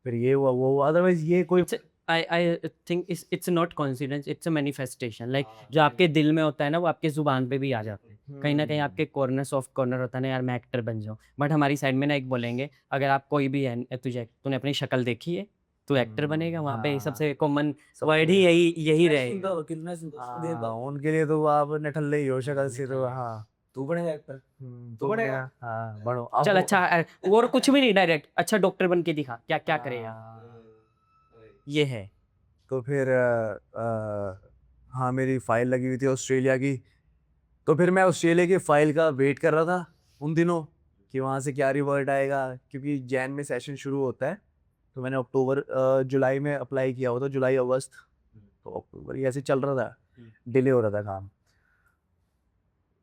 फिर ये हुआ वो हुआ। अदरवाइज ये कोई I think it's not coincidence, it's a manifestation. Like जो आपके दिल में होता है ना, वो आपके जुबान पे भी आ जाता है। कहीं ना कहीं आपके कॉर्नर सॉफ्ट कॉर्नर होता है ना, यार मैं एक्टर बन जाऊँ। बट हमारी साइड में ना एक बोलेंगे, अगर आप कोई भी है, तूने अपनी शक्ल देखी है, तू एक्टर बनेगा। वहाँ पे सबसे कॉमन वर्ड ही यही रहेगा। हाँ, उनके लिए तो आप नठल्ले ही हो शक्ल से। तो हाँ तू बनेगा एक्टर। तो बनेगा, हाँ बनो अब चल अच्छा, और कुछ भी नहीं, डायरेक्ट अच्छा डॉक्टर बन के दिखा, क्या क्या करेगा। ये है। तो फिर हाँ मेरी फाइल लगी हुई थी ऑस्ट्रेलिया की। तो फिर मैं ऑस्ट्रेलिया की फाइल का वेट कर रहा था उन दिनों कि वहाँ से क्या रिवर्ट आएगा, क्योंकि जैन में सेशन शुरू होता है। तो मैंने जुलाई में अप्लाई किया हुआ था, जुलाई अगस्त। तो अक्टूबर ये ऐसे चल रहा था, डिले हो रहा था काम।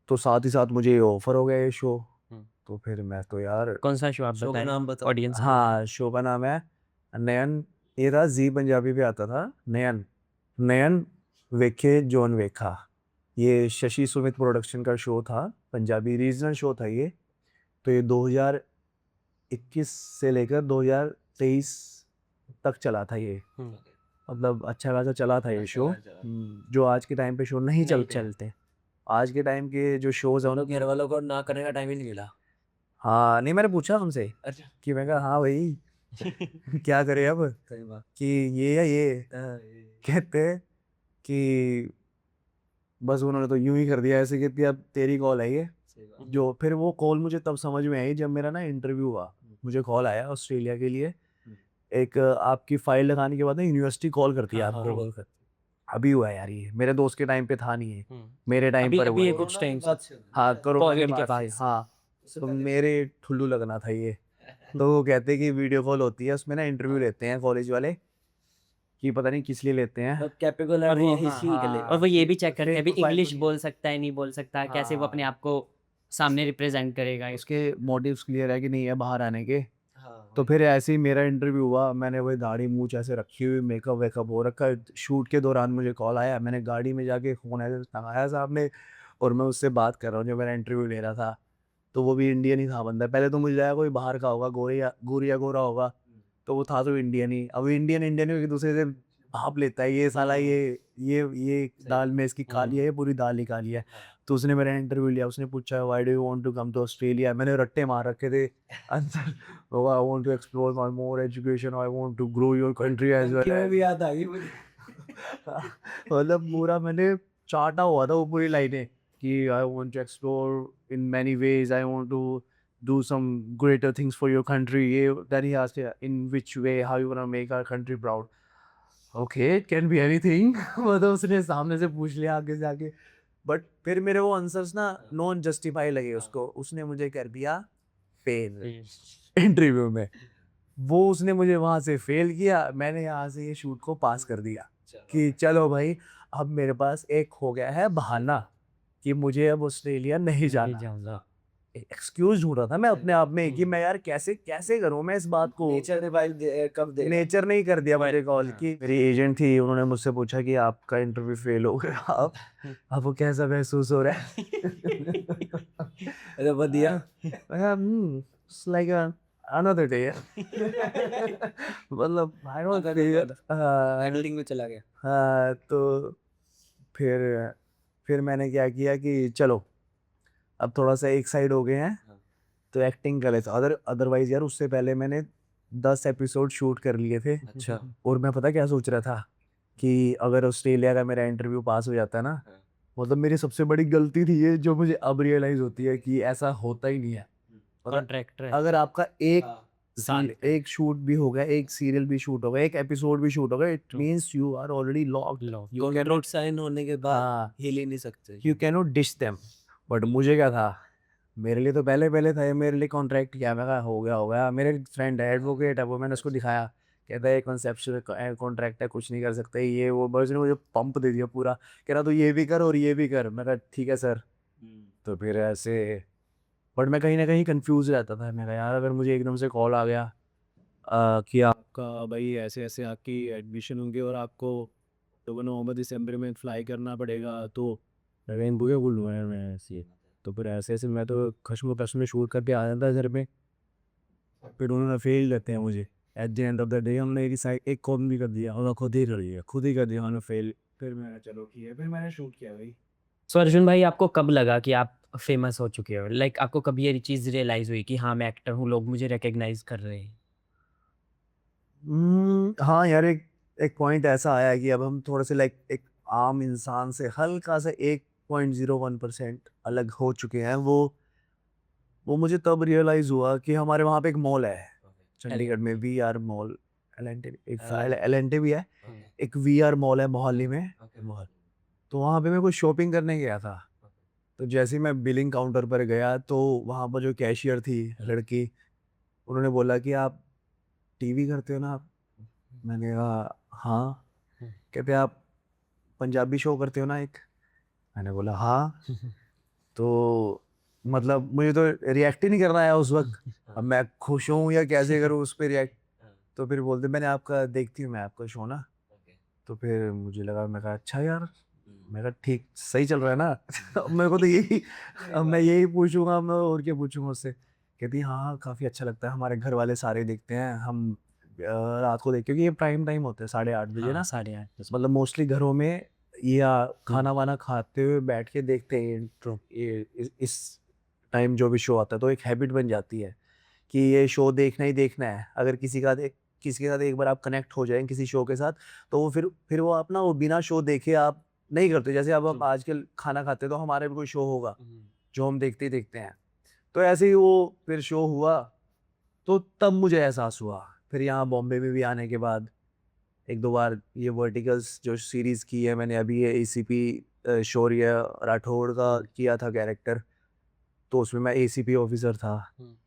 तो साथ ही साथ मुझे ये ऑफर हो गया ये शो। तो फिर मैं तो यार, कौन सा शो आप शो का बताएं नाम बताओ। ऑडियंस को? हाँ शो का नाम है नयन। ये था जी पंजाबी पे आता था। नयन नयन वेखे जॉन वेखा। ये शशि सुमित प्रोडक्शन का शो था, पंजाबी रीजनल शो था ये। तो ये 2021 से लेकर 2023 तक चला था ये। मतलब अच्छा खासा चला था ये शो, जो आज के टाइम पे शो नहीं चलते। आज के टाइम के जो शोज हैं घर वालों को ना करने का टाइम ही नहीं मिला। हाँ नहीं, मैंने पूछा उनसे अच्छा कि मैं कहा हाँ भाई क्या करें अब, सही बात। कि ये या ये। हाँ, कहते हैं कि बस उन्होंने तो यूं ही कर दिया ऐसे कि अब तेरी कॉल है ये। सही बात। जो फिर वो कॉल मुझे तब समझ में आई जब मेरा ना इंटरव्यू हुआ। मुझे कॉल आया ऑस्ट्रेलिया के लिए। एक आपकी फाइल लगाने के बाद ना यूनिवर्सिटी कॉल करती है हाँ, आपको। कॉल कर। अभी हुआ है यार, ये मेरे दोस्त के टाइम पे था नहीं है, मेरे टाइम अभी पर अभी हुआ ये है। कुछ टाइम हाँ कोरोना कोविड के के बाद बाद। से, हाँ। तो मेरे ठुल्लू लगना था ये। तो वो कहते हैं कि वीडियो कॉल होती है, उसमें ना इंटरव्यू लेते हैं कॉलेज वाले, कि पता नहीं किस लिए लेते हैं। कैपेबल है और वो वो इसी के लिए। और वो ये भी चेक करते हैं अभी Fake profile इंग्लिश तो नहीं बोल सकता है नहीं बोल सकता, कैसे वो अपने आप को सामने रिप्रेजेंट करेगा। उसके मोटिव्स क्लियर है कि नहीं है बाहर आने के। तो फिर ऐसे ही मेरा इंटरव्यू हुआ, मैंने वही दाढ़ी मूंछ ऐसे रखी हुई, मेकअप वेकअप हो रखा है। शूट के दौरान मुझे कॉल आया, मैंने गाड़ी में जाके फ़ोन ऐसे टंगाया सामने और मैं उससे बात कर रहा हूँ जो मेरा इंटरव्यू ले रहा था। तो वो भी इंडियन ही था बंदा। पहले तो मुझे लगा कोई बाहर का होगा, गोरी या गोरा होगा, तो वो था तो इंडियन ही। अब इंडियन इंडियन एक दूसरे से भाप लेता है, ये साला ये दाल में इसकी काली है, ये पूरी दाल ही काली है। तो उसने मेरा इंटरव्यू लिया, उसने पूछा why do you want to come to Australia. मैंने रट्टे मार रखे थे answer, I want to explore my more education, I want to grow your country as well. में भी याद आ गई मुझे। मतलब पूरा मैंने चाटा हुआ था वो पूरी लाइनें कि I want to explore in many ways, I want to do some greater things for your country. Then he asked, in which way, how you gonna make our country proud? Okay, it can be anything. मतलब उसने सामने से पूछ लिया आगे से आगे, but फिर मेरे वो आंसर्स ना नॉन जस्टिफाई लगे उसको, उसने मुझे कर दिया फेल इंटरव्यू में। वो उसने मुझे वहां से फेल किया, मैंने यहाँ से ये शूट को पास कर दिया कि चलो भाई अब मेरे पास एक हो गया है बहाना कि मुझे अब ऑस्ट्रेलिया नहीं जाना। एक्सक्यूज ढूंढ रहा था मैं अपने आप में कि मैं यार कैसे कैसे करूं मैं इस बात को। नेचर ने भाई कब दे नेचर ने ही कर दिया मुझे कॉल की। मेरी एजेंट थी, उन्होंने मुझसे पूछा कि आपका इंटरव्यू फेल हो गया, आपको कैसा महसूस हो रहा है? अरे बढ़िया। Like another day. मतलब आई डोंट हैंडलिंग में चला गया। हाँ, तो फिर मैंने क्या किया कि चलो अब थोड़ा सा एक साइड हो गए हैं तो एक्टिंग कर लेते। अदरवाइज यार उससे पहले मैंने 10 एपिसोड शूट कर लिए थे। अच्छा। और मैं पता क्या सोच रहा था कि अगर ऑस्ट्रेलिया का मेरा इंटरव्यू पास हो जाता है ना, मतलब मेरी सबसे बड़ी गलती थी ये, जो मुझे अब रियलाइज होती है कि ऐसा होता ही नहीं है। कॉन्ट्रैक्टर है। अगर आपका साल का। एक शूट भी हो गया, एक सीरियल भी शूट हो गया, एक एपिसोड भी शूट हो गया, it means you are already locked. You can not sign होने के बाद हाँ, हिल ही नहीं सकते। You can not ditch them. But मुझे क्या था, मेरे लिए तो पहले था ये, मेरे लिए कॉन्ट्रैक्ट किया, मैं कहा हो गया। मेरे फ्रेंड है एडवोकेट है, वो मैंने उसको दिखाया, कहता है कॉन्सेप्चुअल कॉन्ट्रैक्ट है, कुछ नहीं कर सकते ये वो। बस ने मुझे पंप दे दिया पूरा, कह रहा तो ये भी कर और ये भी कर। मैं कहा ठीक है सर। तो फिर ऐसे, बट मैं कहीं ना कहीं कंफ्यूज रहता था। मैं कहा यार अगर मुझे एकदम से कॉल आ गया कि आपका भाई ऐसे ऐसे आपकी एडमिशन होंगे और आपको तो नवंबर दिसंबर में फ्लाई करना पड़ेगा, तो मैं बुआ बोलूँगा यार मैं ऐसे। तो फिर ऐसे ऐसे मैं तो खश्म कश्म में शूट करके आ जाता घर में। फिर उन्होंने फेल करते हैं मुझे। At the end of the day हमने एक साइड एक कॉम भी कर दिया और खुद ही कर दिया उन्होंने फेल। फिर मैंने चलो ठीक है, फिर मैंने शूट किया भाई। सो अर्जुन भाई, आपको कब लगा कि आप फेमस हो चुके हो? लाइक आपको कब ये चीज़ रियलाइज़ हुई कि हाँ मैं एक्टर हूँ, लोग मुझे रिकॉग्नाइज़ कर रहे हैं? हाँ यार, एक एक पॉइंट ऐसा आया कि अब हम थोड़े से लाइक एक आम इंसान से हल्का सा 1.01% अलग हो चुके हैं। वो मुझे तब रियलाइज हुआ कि हमारे वहाँ पे एक मॉल है चंडीगढ़ में, VR मॉल। एल&टी भी है, एक VR मॉल है मोहाली में। तो वहाँ पे मैं कुछ शॉपिंग करने गया था। तो जैसे ही मैं बिलिंग काउंटर पर गया तो वहाँ पर जो कैशियर थी लड़की, उन्होंने बोला कि आप टीवी करते हो ना आप? मैंने कहा हाँ। कहते आप पंजाबी शो करते हो ना एक? मैंने बोला हाँ। तो मतलब मुझे तो रिएक्ट ही नहीं करना आया उस वक्त। अब मैं खुश हूँ या कैसे करूँ उस पर रिएक्ट। तो फिर बोलते मैंने आपका देखती हूँ मैं आपका शो ना। तो फिर मुझे लगा, मैं कहा अच्छा यार, मैं कहा ठीक सही चल रहा है ना। अब मेरे को तो यही, अब मैं यही पूछूंगा, मैं और क्या पूछूंगा उससे। कहती हाँ काफ़ी अच्छा लगता है, हमारे घर वाले सारे देखते हैं हम रात को देखते, क्योंकि ये प्राइम टाइम होता है 8:30 बजे ना। 8:30। मतलब मोस्टली घरों में या खाना वाना खाते हुए बैठ के देखते हैं ये इस टाइम जो भी शो आता है। तो एक हैबिट बन जाती है कि ये शो देखना ही देखना है। अगर किसी के साथ एक बार आप कनेक्ट हो जाएं किसी शो के साथ, तो वो फिर वो आप ना वो बिना शो देखे आप नहीं करते। जैसे अब हम आजकल खाना खाते हैं तो हमारे भी कोई शो होगा जो हम देखते ही देखते हैं। तो ऐसे ही वो फिर शो हुआ, तो तब मुझे एहसास हुआ। फिर यहाँ बॉम्बे में भी आने के बाद 1-2 बार ये वर्टिकल्स जो सीरीज़ की है मैंने, अभी ये ACP शौर्य राठौड़ का किया था कैरेक्टर, तो उसमें मैं ACP ऑफिसर था।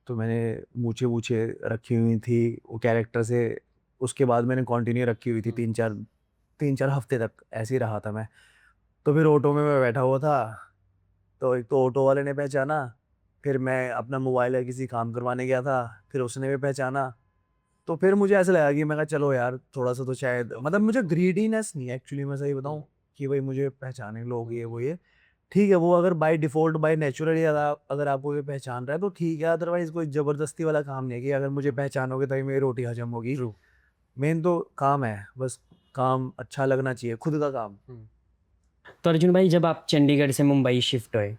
तो मैंने मूछे रखी हुई थी वो कैरेक्टर से। उसके बाद मैंने कंटिन्यू रखी हुई थी 3-4 हफ्ते तक ऐसे ही रहा था मैं। तो फिर ऑटो में मैं बैठा हुआ था, तो एक तो ऑटो वाले ने पहचाना, फिर मैं अपना मोबाइल या किसी काम करवाने गया था, फिर उसने भी पहचाना। तो फिर मुझे ऐसा लगा कि मैं कहा चलो यार थोड़ा सा तो शायद मतलब मुझे ग्रीडीनेस नहीं है एक्चुअली, मैं सही बताऊँ कि भाई मुझे पहचाने लोग ये वो ये ठीक है, वो अगर बाय डिफ़ॉल्ट बाय नेचुरली अगर आपको ये पहचान रहा है तो ठीक है, अदरवाइज़ कोई ज़बरदस्ती वाला काम नहीं है कि अगर मुझे पहचानोगे तभी मेरी रोटी हज़म होगी। मेन तो काम है, बस काम अच्छा लगना चाहिए, खुद का काम। तो अर्जुन भाई, जब आप चंडीगढ़ से मुंबई शिफ्ट हुए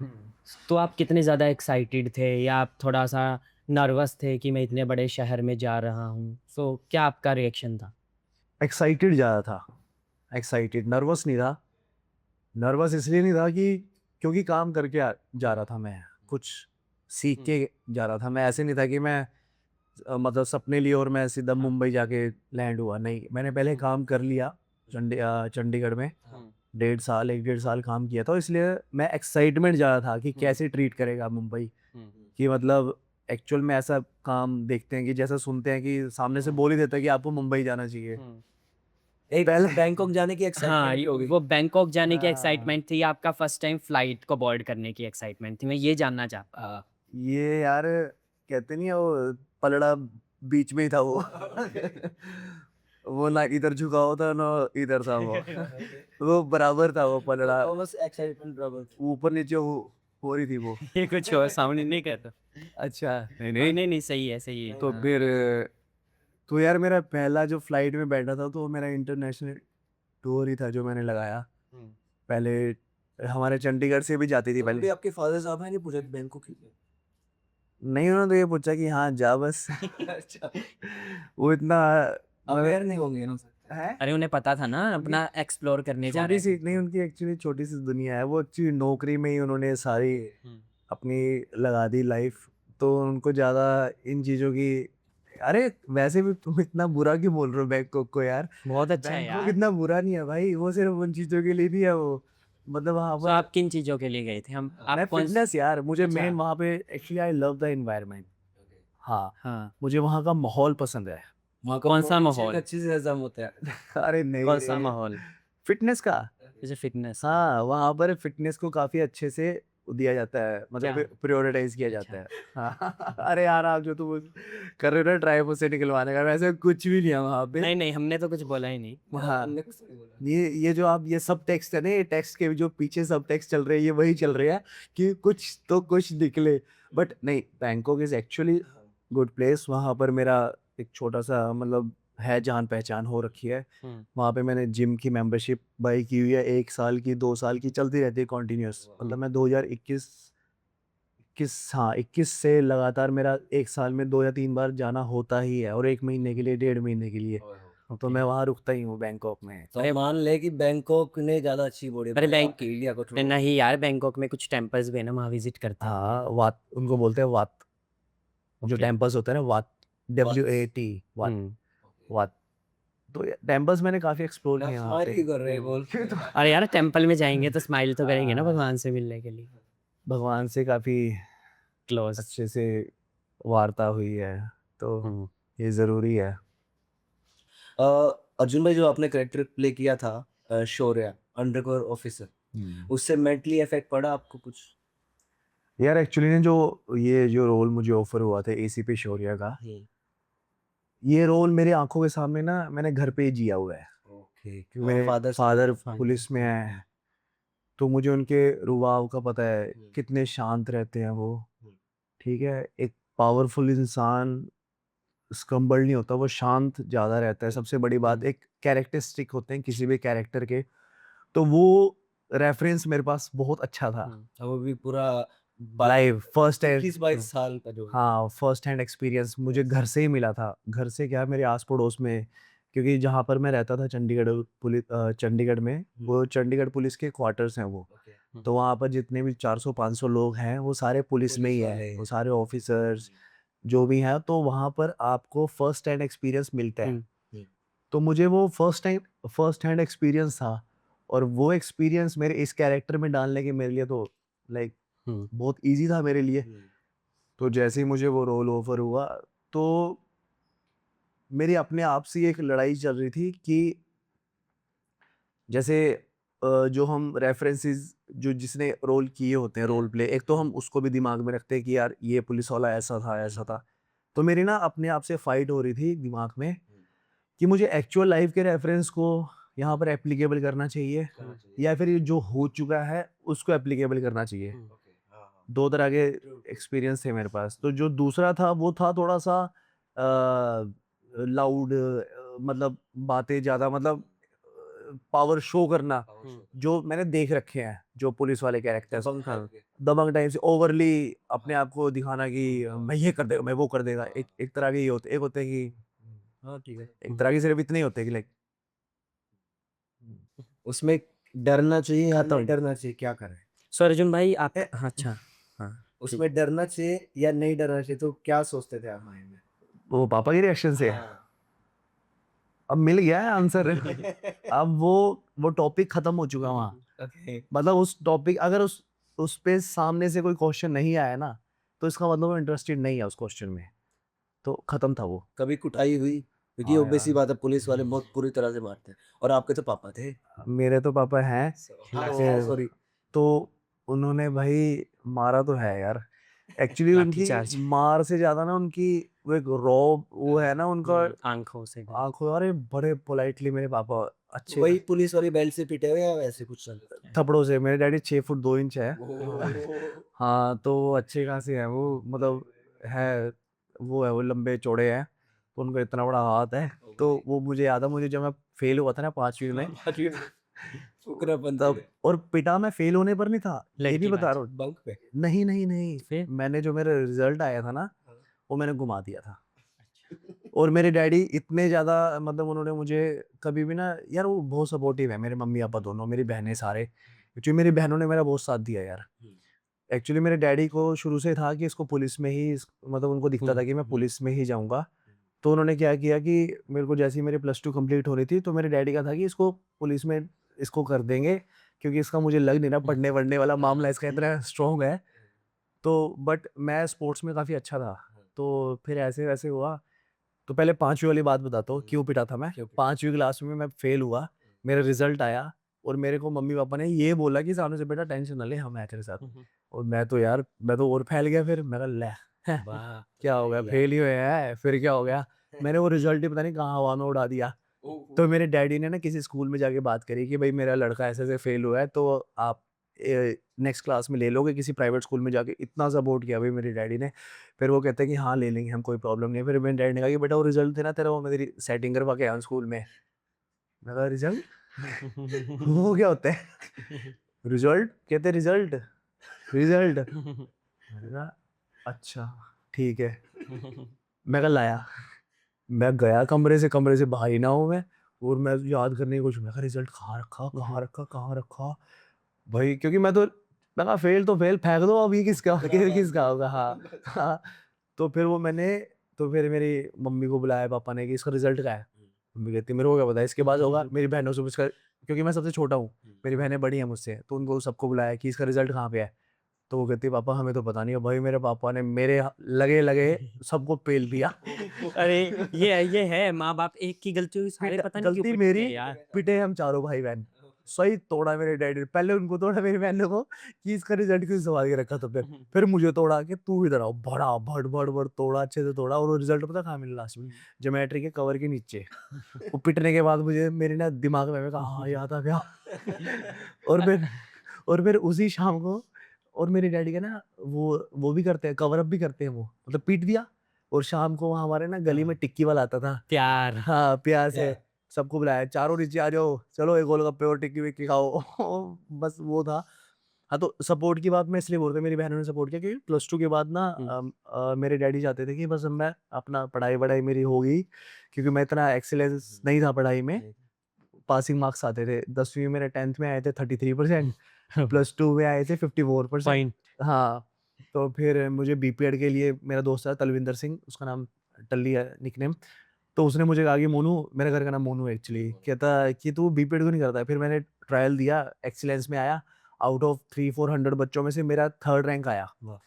तो आप कितने ज़्यादा एक्साइटेड थे या आप थोड़ा सा नर्वस थे कि मैं इतने बड़े शहर में जा रहा हूँ? सो क्या आपका रिएक्शन था? एक्साइटेड ज़्यादा था, एक्साइटेड, नर्वस नहीं था। नर्वस इसलिए नहीं था कि क्योंकि काम करके जा रहा था मैं, कुछ सीख के जा रहा था मैं, ऐसे नहीं था कि मैं मतलब सपने लिए और मैं सीधा मुंबई जाके लैंड हुआ, नहीं, मैंने पहले काम कर लिया चंडीगढ़ में 1.5 साल 1.5 साल काम किया था, इसलिए मैं एक्साइटमेंट ज़्यादा था कि कैसे ट्रीट करेगा मुंबई, कि मतलब एक्चुअल में ऐसा काम देखते हैं कि जैसा सुनते हैं कि सामने से बोल ही देता है कि आपको मुंबई जाना चाहिए। एक पहले बैंकॉक जाने की हाँ, एक्साइटमेंट ही होगी। वो बैंकॉक जाने की हाँ। एक्साइटमेंट थी या आपका फर्स्ट टाइम फ्लाइट को बोर्ड करने की एक्साइटमेंट थी? मैं ये जानना चाहता हूँ। ये यार कहते नहीं है वो पलड़ा बीच में ही था वो वो ना इधर झुका होता ना इधर था वो बराबर था वो पलड़ा, तो बस एक्साइटमेंट बराबर थी। ऊपर नीचे हो रही थी वो। ये कुछ और साउंड नहीं करता। अच्छा नहीं नहीं नहीं, नहीं, सही है सही है। तो फिर तो यार मेरा पहला जो फ्लाइट में बैठा था तो मेरा इंटरनेशनल टूर ही था जो मैंने लगाया पहले, हमारे चंडीगढ़ से भी जाती थी तो अभी पहले। आपके फादर साहब हैं नहीं पूछा बैंकॉक की? नहीं, उन्होंने तो ये पूछा कि हाँ जा बस अच्छा, वो इतना अवेयर नहीं होंगे ना। है, अरे उन्हें पता था ना अपना एक्सप्लोर करने जा छोटी रहे सी हैं। नहीं, उनकी एक्चुअली छोटी सी दुनिया है, वो एक्चुअली नौकरी में ही उन्होंने सारी अपनी लगा दी लाइफ, तो उनको ज़्यादा इन चीज़ों की, अरे वैसे भी तुम इतना बुरा क्यों बोल रहे हो बैंकॉक को यार, बहुत अच्छा है बैंकॉक यार। इतना बुरा नहीं है भाई, वो सिर्फ उन चीज़ों के लिए नहीं है वो, मतलब वहाँ तो पर आप किन चीज़ों के लिए गए थे? हम मैं आप कौन फिटनेस यार, मुझे अच्छा। मेन वहाँ पे actually I love the environment. हाँ, हाँ, मुझे वहाँ का माहौल पसंद है। वहाँ का कौन सा protein shake माहौल? अच्छे से हजम होता है। अरे नहीं कौन सा रे, माहौल? फिटनेस का। जैसे फिटनेस। हाँ, वहाँ पर फिटनेस को काफ़ी अच्छे से दिया जाता है, मतलब क्या? प्रायोरिटाइज़ किया अच्छा। जाता है। हाँ, अरे यार आप जो तुम कर रहे हो ना ट्राई मुझसे निकलवाने का, वैसे कुछ भी नहीं है वहाँ पे। नहीं नहीं, हमने तो कुछ बोला ही नहीं। हाँ, हमने कुछ नहीं बोला। ये जो आप ये सब टेक्स्ट है ना, ये टेक्स्ट के जो पीछे सब टेक्स्ट चल रहे हैं, ये वही चल रहे हैं कि कुछ तो कुछ निकले, बट नहीं, Bangkok is actually good place. वहाँ पर मेरा एक छोटा-सा मतलब है जान-पहचान हो रखी है। वहाँ पे मैंने जिम की मेंबरशिप बाय की हुई है, 1 साल की, 2 साल की, चलती रहती है कंटीन्यूअस। मतलब मैं 2021 21 हाँ, 21 से लगातार मेरा 1 साल में 2 या 3 बार जाना होता ही है, और 1 महीने के लिए, 1.5 महीने के लिए। तो मैं वहाँ रुकता ही हूँ बैंकॉक में। तो मान ले कि बैंकॉक ने ज्यादा अच्छी बॉडी अरे बैंक इंडिया को छोड़ नहीं यार, बैंकॉक में कुछ टेम्पल्स भी है ना, वहाँ विजिट करते हैं। हाँ, वात उनको बोलते हैं वात, जो ओके। टेम्पल्स होते हैं ना वात, WAT वात, हम्म। वात। तो ये टेम्पल्स मैंने काफ़ी एक्सप्लोर किए हैं वहाँ स्माइल पे। ही कर रहे हैं बोल के तो। अरे यार, टेम्पल में जाएंगे तो स्माइल तो करेंगे ना हाँ। भगवान से मिलने के लिए। भगवान से काफ़ी क्लोज। अच्छे से वार्ता हुई है, तो ये ज़रूरी है। अर्जुन भाई, जो आपने कैरेक्टर प्ले किया था शौर्य, अंडरकवर ऑफिसर, उससे मेंटली इफेक्ट पड़ा आपको कुछ? यार एक्चुअली ने जो ये जो रोल मुझे ऑफर हुआ था ACP शौर्य का, ये रोल मेरे आंखों के सामने ना मैंने घर पे ही जिया हुआ है, ओके, क्योंकि मेरे फादर फादर पुलिस में है, तो मुझे उनके रुबाब का पता है, कितने शांत रहते हैं वो। ठीक है, एक पावरफुल इंसान स्क्रम्बल नहीं होता, वो शांत ज़्यादा रहता है, सबसे बड़ी बात, एक कैरेक्टरिस्टिक होते हैं किसी भी कैरेक्टर के, तो वो रेफरेंस मेरे पास बहुत अच्छा था। वो भी पूरा लाइव फर्स्ट हैंड, 21-22 साल का जो हाँ, फर्स्ट हैंड एक्सपीरियंस मुझे घर से ही मिला था। घर से क्या, मेरे आस पड़ोस में, क्योंकि जहाँ पर मैं रहता था चंडीगढ़ में, वो चंडीगढ़ पुलिस के क्वार्टर्स हैं वो, तो वहाँ पर जितने भी 400-500 लोग हैं वो सारे पुलिस में ही है, वो सारे ऑफिसर्स जो भी हैं, तो वहाँ पर आपको फर्स्ट हैंड एक्सपीरियंस मिलता है। तो मुझे वो फर्स्ट हैंड एक्सपीरियंस था, और वो एक्सपीरियंस मेरे इस कैरेक्टर में डालने के मेरे लिए तो लाइक बहुत ईज़ी था मेरे लिए। तो जैसे ही मुझे वो रोल ऑफर हुआ, तो मेरी अपने आप से ही एक लड़ाई चल रही थी कि जैसे जो हम रेफरेंसेस जो जिसने रोल किए होते हैं, रोल प्ले, एक तो हम उसको भी दिमाग में रखते हैं कि यार ये पुलिस वाला ऐसा था, ऐसा था। तो मेरी ना अपने आप से फाइट हो रही थी दिमाग में कि मुझे एक्चुअल लाइफ के रेफरेंस को यहाँ पर एप्लीकेबल करना चाहिए या फिर ये जो हो चुका है उसको एप्लीकेबल करना चाहिए। दो तरह के एक्सपीरियंस थे मेरे पास। तो जो दूसरा था वो था थोड़ा सा लाउड, मतलब बातें ज़्यादा, मतलब पावर शो करना, जो मैंने देख रखे हैं जो पुलिस वाले कैरेक्टर्स, दबंग टाइप से ओवरली अपने आप को दिखाना कि मैं ये कर देगा, मैं वो कर देगा। एक तरह के ये होते, एक होते हैं कि हाँ ठीक है, एक तरह के सिर्फ इतने ही होते हैं कि लाइक उसमें डरना चाहिए या नहीं डरना चाहिए, क्या करें? सो अर्जुन भाई आप ए- हाँ, अच्छा हाँ उसमें डरना चाहिए या नहीं डरना चाहिए, तो क्या सोचते थे आप माइंड में? वो पापा के रिएक्शन से अब मिल गया है आंसर। अब वो टॉपिक खत्म हो चुका वहाँ। ओके। मतलब उस टॉपिक, अगर उस पे सामने से कोई क्वेश्चन नहीं आया ना, तो इसका मतलब वो इंटरेस्टेड नहीं है उस क्वेश्चन में, तो खत्म था वो। कभी कुटाई हुई? क्योंकि हाँ ऑब्वियस सी यार, बात है, पुलिस वाले बहुत बुरी तरह से मारते हैं, और आपके तो पापा थे। मेरे तो पापा हैं, सॉरी। तो उन्होंने भाई मारा तो है यार। एक्चुअली उनकी लाठीचार्ज। मार से ज्यादा ना उनकी वो एक रॉब वो है ना उनका आंखों से आंखों। अरे बड़े पोलाइटली मेरे पापा अच्छे वही पुलिस वाली बेल्ट से पिटे हुए या वैसे कुछ चलता है? थप्पड़ों से। मेरे डैडी 6 फुट 2 इंच है। ओह। हाँ, तो वो अच्छे खासे हैं वो, मतलब है, वो है, वो लंबे चौड़े हैं, तो उनका इतना बड़ा हाथ है। तो वो मुझे याद है, मुझे जब मैं फेल हुआ था ना 5वीं में, फुकरापन तब, थे। और पिटा मैं फेल होने पर नहीं था, ये नहीं लड़की बता बाज। रहा हूँ। बंक पे? नहीं नहीं नहीं, फिर मैंने जो मेरा रिजल्ट आया था ना, वो मैंने घुमा दिया था। और मेरे डैडी इतने ज़्यादा, मतलब उन्होंने मुझे कभी भी ना यार, वो बहुत सपोर्टिव है, मेरे मम्मी पापा दोनों, मेरी बहनें सारे, क्योंकि मेरी बहनों ने मेरा बहुत साथ दिया यार। एक्चुअली मेरे डैडी को शुरू से था कि इसको पुलिस में ही मतलब उनको दिखता था कि मैं पुलिस में ही जाऊंगा। तो उन्होंने क्या किया कि मेरे को जैसे ही मेरी +2 कंप्लीट हो रही थी, तो मेरे डैडी का था कि इसको पुलिस में इसको कर देंगे, क्योंकि इसका मुझे लग नहीं रहा पढ़ने वढ़ने वाला मामला इसका इतना स्ट्रॉन्ग है। तो बट मैं स्पोर्ट्स में काफ़ी अच्छा था। तो फिर ऐसे वैसे हुआ। तो पहले 5वीं वाली बात बताता हूँ, क्यों पिटा था मैं। क्यों पिटा? 5वीं क्लास में मैं फेल हुआ, मेरा रिजल्ट आया, और मेरे को मम्मी पापा ने ये बोला कि सामने से, बेटा टेंशन ना ले, हम हैं तेरे साथ। और मैं तो यार, मैं तो और फैल गया। फिर मैं कहा ले वाह। क्या हो गया, फेल ही हुए हैं, फिर क्या हो गया। मैंने वो रिजल्ट ही पता नहीं कहाँ हवा में उड़ा दिया। तो मेरे डैडी ने ना किसी स्कूल में जाके बात करी कि भाई मेरा लड़का ऐसे ऐसे फेल हुआ है, तो आप नेक्स्ट क्लास में ले लोगे किसी प्राइवेट स्कूल में जाके। इतना सपोर्ट किया भाई मेरे डैडी ने। फिर वो कहते हैं कि हाँ ले लेंगे हम, कोई प्रॉब्लम नहीं है। फिर मेरे डैडी ने कहा कि बेटा वो रिजल्ट थे ना तेरा, वो मैं तेरी सेटिंग करवा के आया स्कूल में। मैं कहा रिजल्ट वो क्या होता है? रिजल्ट कहते रिजल्ट, रिजल्ट। मैंने कहा अच्छा ठीक है। मैं कल लाया, मैं गया कमरे से बाहर ही ना हूँ मैं। और मैं याद करने की कोशिश, मैं कहा रिजल्ट कहाँ रखा, कहाँ रखा, कहाँ रखा भाई, क्योंकि मैं कहा फेल तो फेल, फेंक दो अब, ये किसका किसका होगा। हाँ हाँ। तो फिर वो मैंने, तो फिर मेरी मम्मी को बुलाया पापा ने कि इसका रिजल्ट क्या है। मम्मी कहती मेरे को क्या पता है, इसके बाद होगा। मेरी बहनों से पूछकर, क्योंकि मैं सबसे छोटा हूँ, मेरी बहनें बड़ी हैं मुझसे, तो उनको सबको बुलाया कि इसका रिजल्ट कहाँ पे है। तो वो कहती पापा हमें तो पता नहीं है। भाई मेरे पापा ने मेरे लगे लगे सबको पेल दिया। अरे ये है माँ बाप एक की गलती हुई सारे पता नहीं क्यों गलती पिटते मेरी, हैं यार। पिटे हम चारों भाई बहन। सही तोड़ा मेरे डैडी ने, पहले उनको तोड़ा मेरी बहन को कि इसका रिजल्ट क्यों संभाल के रखा। तो फिर मुझे तोड़ा कि तू इधर आओ, बड़ा भड़ भड़ भड़ तोड़ा, अच्छे से तोड़ा। और वो रिजल्ट पता कहाँ मिला लास्ट में, ज्योमेट्री के कवर के नीचे। वो पिटने के बाद मुझे मेरे ना दिमाग में, मैं कहा हाँ याद आ गया। और फिर उसी शाम को, और मेरे डैडी का ना वो भी करते हैं, कवर अप भी करते हैं, वो मतलब पीट दिया। और शाम को वहाँ हमारे ना गली में टिक्की वाला आता था, प्यार। हाँ प्यार से प्यार। सबको बुलाया, चारों नीचे आ जाओ, चलो एक गोलगप्पे और टिक्की विक्की खाओ। बस वो था। हाँ, तो सपोर्ट की बात मैं इसलिए बोल रहा हूँ, मेरी बहनों ने सपोर्ट किया, क्योंकि +2 के बाद ना मेरे डैडी चाहते थे कि बस मैं अपना पढ़ाई वढ़ाई मेरी हो गई, क्योंकि मैं इतना एक्सीलेंस नहीं था पढ़ाई में। पासिंग मार्क्स आते थे, 10वीं में मेरे 10th में आए थे 33%, +2 में आए थे 54%। पॉइंट। हाँ, तो फिर मुझे बीपीएड के लिए मेरा दोस्त है तलविंदर सिंह, उसका नाम टल्ली है निकनेम। तो उसने मुझे कहा कि मोनू, मेरे घर का नाम मोनू है एक्चुअली, कहता कि तू बीपीएड क्यों नहीं करता है। फिर मैंने ट्रायल दिया, एक्सीलेंस में आया, आउट ऑफ 300-400 बच्चों में से मेरा 3rd रैंक आया। वाह।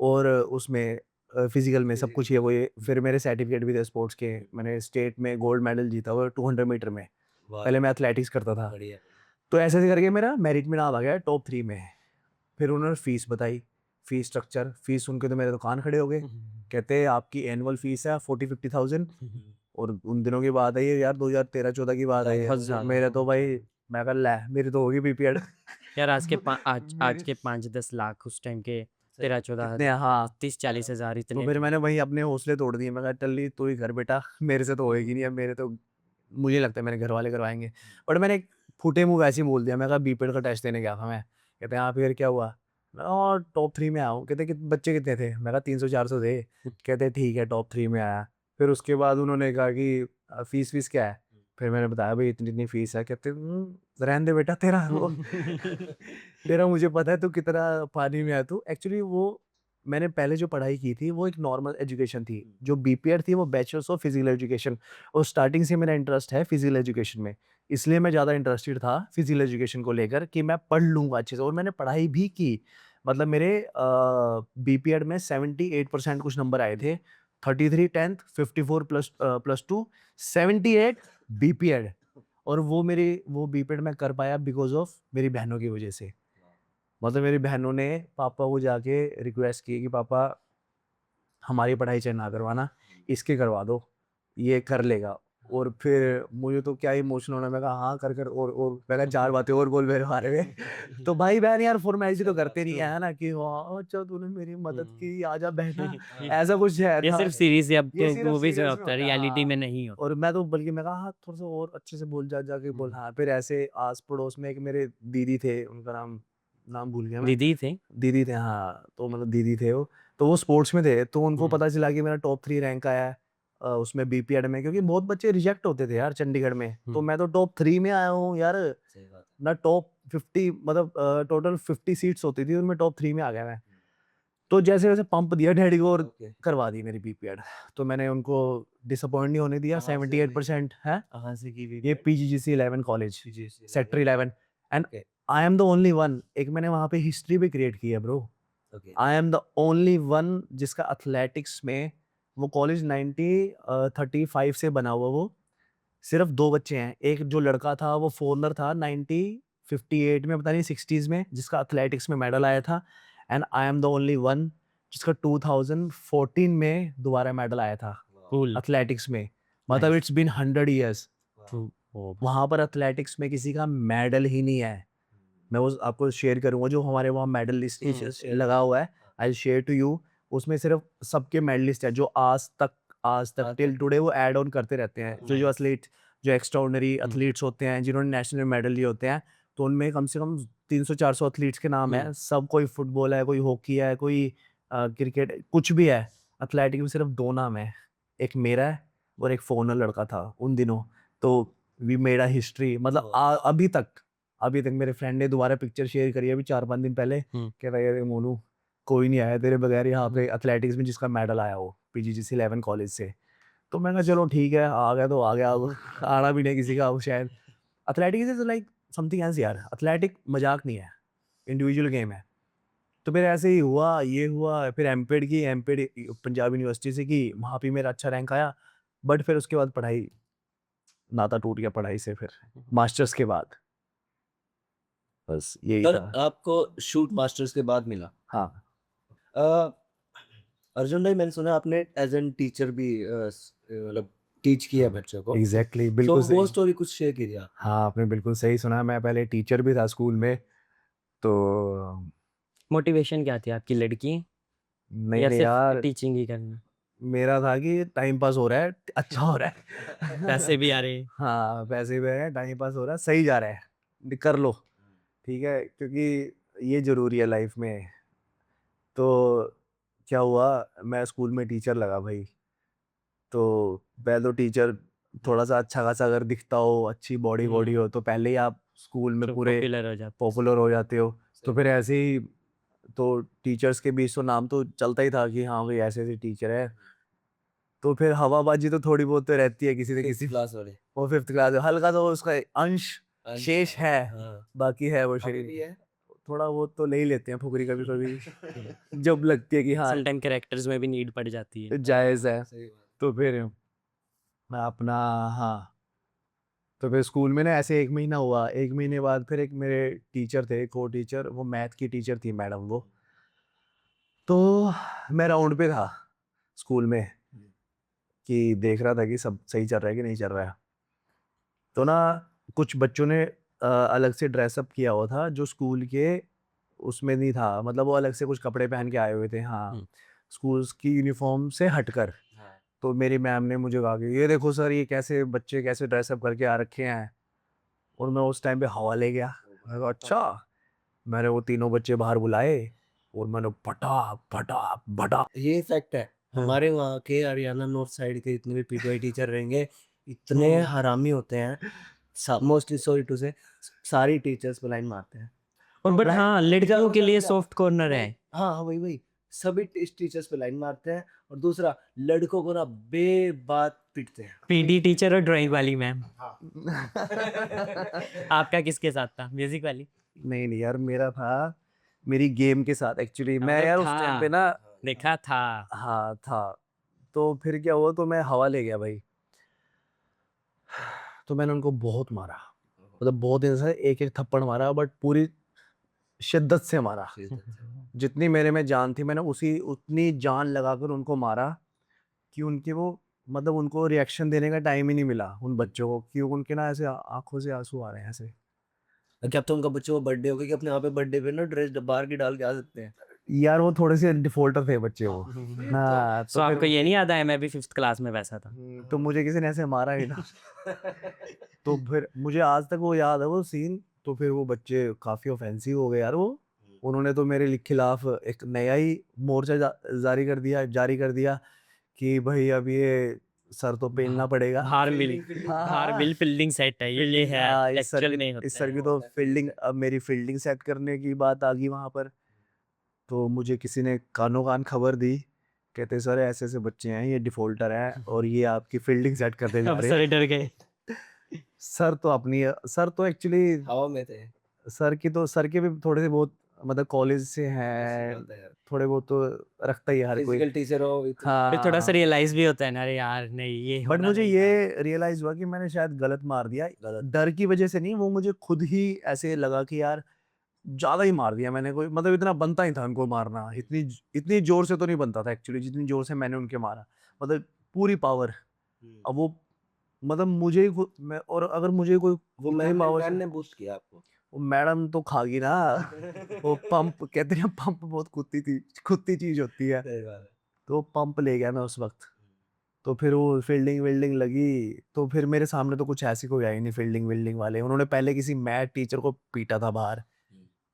और उसमें फिजिकल में सब कुछ ये वो ये। फिर मेरे सर्टिफिकेट भी थे स्पोर्ट्स के, मैंने स्टेट में गोल्ड मेडल जीता हुआ 200 मीटर में। वाह, पहले मैं एथलेटिक्स करता था। बढ़िया। तो ऐसे ऐसे करके मेरा मेरिट में नाम आ गया टॉप 3 में। फिर उन्होंने फीस बताई, फीस स्ट्रक्चर, फीस सुन के तो मेरे तो कान खड़े हो गए। कहते आपकी एनुअल फीस है 40-50,000 और उन दिनों की बात है ये यार 2013-14 की बात है ये। बहुत ज़्यादा। मेरे तो भाई मैं कहा ले मेरी तो होगी बीपीएड। यार आज के 5-10 लाख उस टाइम के 13-14 कितने हाँ 30-40 हज़ार तो इतने फिर थे। मैंने वही अपने हौसले तोड़ दिए। मैं कहा चल ली तू ही कर बेटा, मेरे से तो होएगी नहीं। अब मेरे तो मुझे लगता है मेरे घर वाले करवाएंगे। बट मैंने एक फूटे मुंह वैसे ही बोल दिया। मैं कहा बीपीएड का टेस्ट देने गया था मैं। कहते हैं हाँ फिर क्या हुआ? मैं और टॉप 3 में आया हूँ। कहते बच्चे कितने थे? मैं कहा 300-400 थे। कहते ठीक है टॉप 3 में आया। फिर उसके बाद उन्होंने कहा कि फीस वीस क्या है? फिर मैंने बताया भाई इतनी इतनी फीस है। कहते रहने दे बेटा तेरा वो तेरा मुझे पता है तू कितना पानी में है तू। एक्चुअली वो मैंने पहले जो पढ़ाई की थी वो एक नॉर्मल एजुकेशन थी। जो बीपीएड थी वो बैचलर्स ऑफ फिजिकल एजुकेशन, और स्टार्टिंग से मेरा इंटरेस्ट है फिजिकल एजुकेशन में। इसलिए मैं ज़्यादा इंटरेस्टेड था फिजिकल एजुकेशन को लेकर कि मैं पढ़ लूँगा अच्छे से, और मैंने पढ़ाई भी की। मतलब मेरे बीपीएड में 78% कुछ नंबर आए थे। 33 टेंथ, 54 +2, 78 बीपीएड। और वो बीपीएड मैं कर पाया बिकॉज ऑफ मेरी बहनों की वजह से। मतलब मेरी बहनों ने पापा को जाके रिक्वेस्ट की कि पापा हमारी पढ़ाई चाहे ना करवाना, इसके करवा दो, ये कर लेगा। और फिर मुझे तो क्या इमोशनल होना। मैं कहा हाँ कर कर, और मैं कहा 4 बातें और बोल मेरे बारे में। तो भाई बहन यार फॉर्मेलिटी तो करते नहीं है ना कि हाँ अच्छा तूने मेरी मदद की, आजा बहना, ऐसा कुछ है ये था। सिर्फ सीरीज या ये सिर्फ मूवीज में सीरियस में होता है, होता है रियलिटी हाँ। में नहीं होता। और मैं तो बल्कि मैं कहा हाँ थोड़ा सा और अच्छे से बोल जाके बोल हाँ। फिर ऐसे आस पड़ोस में एक मेरे दीदी थे, उनका नाम नाम भूल गया मैं। दीदी थे। दीदी थे हाँ, तो मतलब दीदी थे वो। तो वो स्पोर्ट्स में थे, तो उनको पता चला कि मेरा टॉप 3 रैंक आया है उसमें बीपीएड में, क्योंकि बहुत बच्चे रिजेक्ट होते थे यार चंडीगढ़ में। तो मैं तो टॉप 3 में आया हूँ यार। सही बात ना टॉप 50 मतलब टोटल 50 सीट्स होती थी, उनमें टॉप 3 में आ गया मैं। तो जैसे वैसे पंप दिया डैडी को और ओके करवा दी मेरी बीपीएड। तो मैंने उनको डिसअपॉइंट नहीं होने दिया। कहाँ से 78% है। कहाँ से की ये BPEd PGGC 11 college, PGC sector 11। And okay I am the only one, एक मैंने वहाँ पे हिस्ट्री भी क्रिएट की है bro. Okay I am the only one जिसका एथलेटिक्स में, वो कॉलेज 1935 से बना हुआ, वो सिर्फ 2 बच्चे हैं। एक जो लड़का था वो फॉरनर था 1958 में, पता नहीं 60s में, जिसका एथलेटिक्स में मेडल आया था। And I am the only one जिसका 2014 में दोबारा मेडल आया था कूल। एथलेटिक्स में। मतलब nice. It's been 100 years. True. Oh वहाँ पर एथलेटिक्स में किसी का मेडल ही नहीं है। मैं वो आपको शेयर करूँगा जो हमारे वहाँ मेडल लिस्ट share लगा हुआ है। I share to you. उसमें सिर्फ सबके मेडलिस्ट है जो आज तक आज टिल तक टुडे वो ऐड ऑन करते रहते हैं। जो जो एथलीट, जो एक्स्ट्राऑर्डिनरी एथलीट्स होते हैं जिन्होंने नेशनल मेडल लिए होते हैं, तो उनमें कम से कम 300-400 एथलीट्स के नाम है सब। कोई फुटबॉल है, कोई हॉकी है, कोई क्रिकेट, कुछ भी है। एथलेटिक में सिर्फ 2 नाम है, एक मेरा है और एक फॉरनर लड़का था उन दिनों। तो वी मेड अ हिस्ट्री। मतलब अभी तक मेरे फ्रेंड ने दोबारा पिक्चर शेयर करी है अभी 4-5 दिन पहले। कह रहा है यार मोनू कोई नहीं आया तेरे बगैर यहाँ पे एथलेटिक्स में जिसका मेडल आया हो पीजीजीसी 11 कॉलेज से। तो मैं कहा चलो ठीक है आ गया तो आ गया, अब आना भी नहीं किसी का अब शायद। Athletics is like something else यार। एथलेटिक मजाक नहीं है, इंडिविजुअल गेम है। तो फिर ऐसे ही हुआ, ये हुआ। फिर एमपेड पंजाब यूनिवर्सिटी से की, वहाँ भी मेरा अच्छा रैंक आया। बट फिर उसके बाद पढ़ाई, नाता टूट गया पढ़ाई से। फिर मास्टर्स के बाद बस यही सर था। आपको शूट मास्टर्स के बाद मिला। हाँ अ, अर्जुन भाई मैंने सुना आपने एज एन टीचर भी मतलब टीच किया बच्चों को, एग्जैक्टली तो बिल्कुल वो सही। स्टोरी कुछ शेयर कीजिए आप। हाँ आपने बिल्कुल सही सुना। मैं पहले टीचर भी था स्कूल में। तो मोटिवेशन क्या थी आपकी, लड़की नहीं या नहीं सिर्फ यार, टीचिंग ही करना? मेरा था कि टाइम पास हो रहा है, अच्छा हो रहा है। पैसे भी आ रहे हैं। हाँ पैसे भी है, टाइम पास हो रहा है, सही जा रहा है, कर लो ठीक है, क्योंकि ये जरूरी है लाइफ में। तो क्या हुआ, मैं स्कूल में टीचर लगा भाई। तो पहले तो टीचर थोड़ा सा अच्छा खासा अगर दिखता हो, अच्छी बॉडी बॉडी हो, तो पहले ही आप स्कूल में तो पूरे पॉपुलर हो जाता। पॉपुलर हो जाते हो। तो फिर ऐसे ही तो टीचर्स के बीच तो नाम तो चलता ही था कि हाँ भाई ऐसे ऐसे टीचर है। तो फिर हवाबाजी तो थोड़ी बहुत तो रहती है किसी न किसी। क्लास वाले वो 5th क्लास हल्का तो उसका अंश शेष है, हाँ बाकी है वो अभी शरीर। भी है। थोड़ा बहुत तो ले ही लेते हैं फुकरी कभी कभी जब लगती है कि हाँ समटाइम कैरेक्टर्स में भी नीड पड़ जाती है। जायज़ है। सही बात। तो फिर मैं अपना हाँ, तो फिर स्कूल में ना ऐसे 1 महीना हुआ। 1 महीने बाद फिर एक मेरे टीचर थे, को टीचर, वो मैथ की टीचर थी मैडम वो। मैं राउंड पे था स्कूल में कि देख रहा था कि सब सही चल रहा है कि नहीं चल रहा है। तो ना कुछ बच्चों ने अलग से ड्रेसअप किया हुआ था जो स्कूल के उसमें नहीं था, मतलब वो अलग से कुछ कपड़े पहन के आए हुए थे, हाँ, स्कूल की यूनिफॉर्म से हटकर। तो मेरी मैम ने मुझे कहा कि ये देखो सर, ये कैसे बच्चे कैसे ड्रेसअप करके आ रखे हैं। और मैं उस टाइम पे हवा ले गया। मैं कहा अच्छा। मैंने वो तीनों बच्चे बाहर बुलाए और मैंने फटा फटा फटा। ये फैक्ट है, हमारे वहाँ के हरियाणा नॉर्थ साइड के जितने भी पीटीआई टीचर रहेंगे इतने हरामी होते हैं, मोस्टली सॉरी टू से सारी टीचर्स को लाइन मारते हैं। और बट Right? हाँ, लड़कियों के लिए सॉफ्ट कॉर्नर है। हाँ वही वही सभी टीचर्स पे लाइन मारते हैं। और दूसरा, लड़कों को ना बेबात पीटते हैं। पीडी टीचर और ड्राइंग वाली मैम। हाँ। आपका किसके साथ था? म्यूजिक वाली? नहीं नहीं यार, मेरा था मेरी गेम के साथ एक्चुअली। मैं मतलब यार उस था, टाइम पे ना, देखा था। हाँ था। तो फिर क्या हुआ, तो मैं हवा ले गया भाई। तो मैंने उनको बहुत मारा, मतलब बहुत दिन से एक एक थप्पड़ मारा, बट पूरी शिद्दत से मारा। जितनी मेरे में जान थी मैंने उतनी जान लगाकर उनको मारा कि उनके वो, मतलब उनको रिएक्शन देने का टाइम ही नहीं मिला उन बच्चों को, कि उनके ना ऐसे आंखों से आंसू आ रहे हैं ऐसे। क्या अब तो उनका बच्चों का बर्थडे हो गया कि अपने यहाँ पे बर्थडे पे ना ड्रेस बाहर की डाल के आ सकते हैं? यार वो थोड़े से डिफॉल्टर थे बच्चे वो। हाँ, सो आपको ये नहीं याद आया मैं भी 5th क्लास में वैसा था? तो मुझे किसी ने ऐसे मारा ही ना। तो फिर मुझे आज तक वो याद है वो सीन। तो फिर वो बच्चे काफ़ी ऑफेंसिव हो गए यार वो। उन्होंने तो मेरे खिलाफ एक नया ही मोर्चा जारी कर दिया कि भाई अब ये सर तो पेलना पड़ेगा। हार्मविल फील्डिंग सेट है ये है, हाँ, एक्चुअल नहीं इस होता सर है। की तो फील्डिंग, अब मेरी फील्डिंग सेट करने की बात आ गई वहाँ पर। तो मुझे किसी ने कानों कान खबर दी, कहते सर ऐसे ऐसे बच्चे हैं, ये डिफॉल्टर हैं और ये आपकी फील्डिंग सेट करने जा अब रहे सर हैं। डर गए। सर तो एक्चुअली हवा में थे। सर के भी थोड़े से बहुत, मतलब कॉलेज से हैं, थोड़े बहुत तो रखता ही है हर कोई। फिजिकल टीचर हो फिर थोड़ा सा हाँ, रियलाइज भी होता है ना, अरे यार नहीं ये बट होना मुझे नहीं ये रियलाइज हुआ कि मैंने शायद गलत मार दिया। डर की वजह से नहीं, वो मुझे खुद ही ऐसे लगा कि यार ज्यादा ही मार दिया मैंने। कोई मतलब इतना बनता ही था उनको मारना, इतनी इतनी जोर से तो नहीं बनता था एक्चुअली, जितनी जोर से मैंने उनके मारा, मतलब पूरी पावर। था। अब वो, मतलब मुझे ही मैं, और अगर मुझे कोई वो इतनी मैम पावर मैम से, ने बूस्ट किया आपको? वो मैडम तो खागी ना। वो पंप कहते हैं, पंप बहुत कुत्ती चीज होती है। सही बात है। तो पंप ले गया मैं उस वक्त। तो फिर वो फील्डिंग विल्डिंग लगी। तो फिर मेरे सामने तो कुछ ऐसी कोई आई नहीं फील्डिंग विल्डिंग वाले। उन्होंने पहले किसी मैथ टीचर को पीटा था बाहर।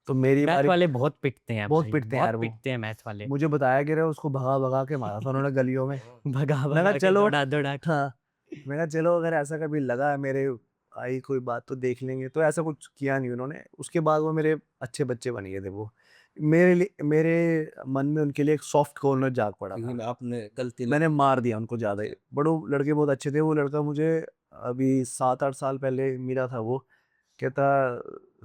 तो मेरी मैथ बारी, वाले बहुत पिटते हैं बहुत भाई, पिटते हैं यार बहुत वो। पिटते हैं मैथ वाले। मुझे बताया कि रे उसको भगा भगा के मारा था उन्होंने गलियों में। भगा मैं भगा कहा के चलो, दौड़ा दौड़ा के। हाँ, मैं कहा चलो अगर ऐसा कभी लगा मेरे आई कोई बात तो देख लेंगे। तो ऐसा कुछ किया नहीं उन्होंने। उसके बाद वो मेरे अच्छे बच्चे बन गए थे वो। मेरे लिए, मेरे मन में उनके लिए एक सॉफ्ट कॉर्नर जाग पड़ा था। लेकिन आपने गलती मैंने मार दिया उनको ज़्यादा ही। बड़ो लड़के बहुत अच्छे थे। वो लड़का मुझे अभी 7-8 साल पहले मिला था। वो कहता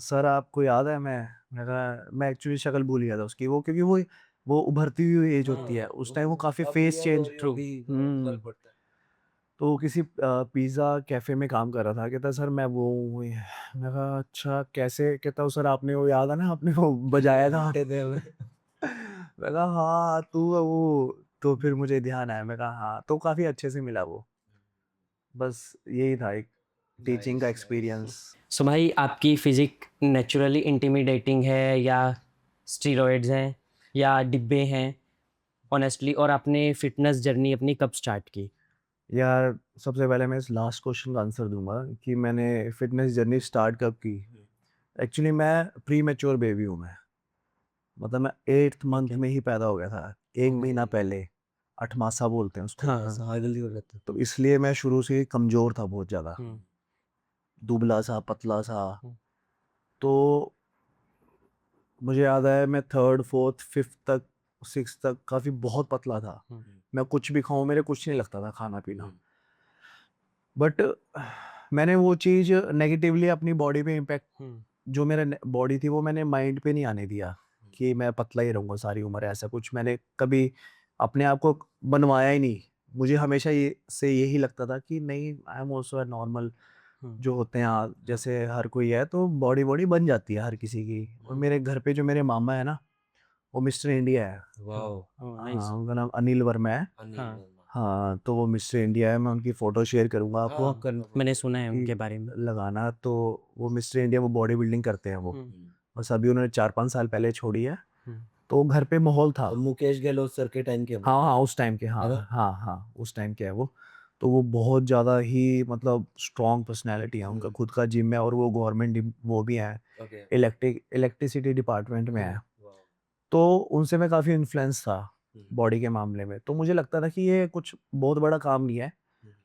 सर आपको याद है? मैं कहा मैं एक्चुअली शक्ल भूल गया था उसकी। वो क्योंकि वो उभरती हुई एज होती है उस टाइम, वो काफ़ी फेस चेंज। हम्म। तो किसी पिज़्ज़ा कैफ़े में काम कर रहा था। कहता सर मैं वो हूँ। मैं कहा अच्छा कैसे? कहता सर आपने वो याद है ना, आपने वो बजाया था। मैं कहा हाँ तू वो। तो फिर मुझे ध्यान आया। मैं कहा हाँ। तो काफ़ी अच्छे से मिला वो। बस यही था एक टीचिंग का एक्सपीरियंस। सो भाई आपकी फिजिक नेचुरली इंटिमिडेटिंग है या स्टीरॉइड्स हैं या डिब्बे हैं ऑनेस्टली, और आपने फिटनेस जर्नी अपनी कब स्टार्ट की? यार सबसे पहले मैं इस लास्ट क्वेश्चन का आंसर दूंगा कि मैंने फिटनेस जर्नी स्टार्ट कब की। एक्चुअली मैं प्री मैच्योर बेबी हूँ मैं। मतलब मैं 8th मंथ में ही पैदा हो गया था, 1 महीना पहले। 8 मासा बोलते हैं उसको। हाँ हाँ जल्दी हो जाता है। तो इसलिए मैं शुरू से ही कमज़ोर था बहुत ज़्यादा, दुबला सा पतला सा। तो मुझे याद है मैं 3rd 4th 5th तक 6th तक काफ़ी बहुत पतला था। मैं कुछ भी खाऊं मेरे कुछ नहीं लगता था खाना पीना। बट मैंने वो चीज़ नेगेटिवली अपनी बॉडी पे इम्पैक्ट, जो मेरा बॉडी थी वो मैंने माइंड पे नहीं आने दिया कि मैं पतला ही रहूँगा सारी उम्र। ऐसा कुछ मैंने कभी अपने आप को बनवाया ही नहीं। मुझे हमेशा यही लगता था कि नहीं, आई एम ऑल्सो नॉर्मल, जो होते हैं जैसे हर कोई है। तो बॉडी बन जाती है हर किसी की। और मेरे घर पे जो मेरे मामा है ना, वो मिस्टर इंडिया है। वाओ हाँ, उनका नाम अनिल वर्मा है। हाँ। हाँ, तो वो मिस्टर इंडिया है, मैं उनकी फ़ोटो शेयर करूँगा आपको। मैंने सुना है कि उनके बारे में। लगाना तो वो मिस्टर इंडिया वो बॉडी बिल्डिंग करते हैं वो। बस अभी उन्होंने 4-5 साल पहले छोड़ी है। तो घर पे माहौल था। और मुकेश गहलोत सर के टाइम के हम। हाँ, हाँ, उस टाइम के, हाँ, है ना? हाँ, उस टाइम के है वो। तो वो बहुत ज़्यादा ही मतलब स्ट्रॉन्ग पर्सनैलिटी है, उनका खुद का जिम है और वो गवर्नमेंट वो भी हैं, ओके इलेक्ट्रिसिटी डिपार्टमेंट में है। तो उनसे मैं काफ़ी इन्फ्लुएंस था बॉडी के मामले में। तो मुझे लगता था कि ये कुछ बहुत बड़ा काम नहीं है,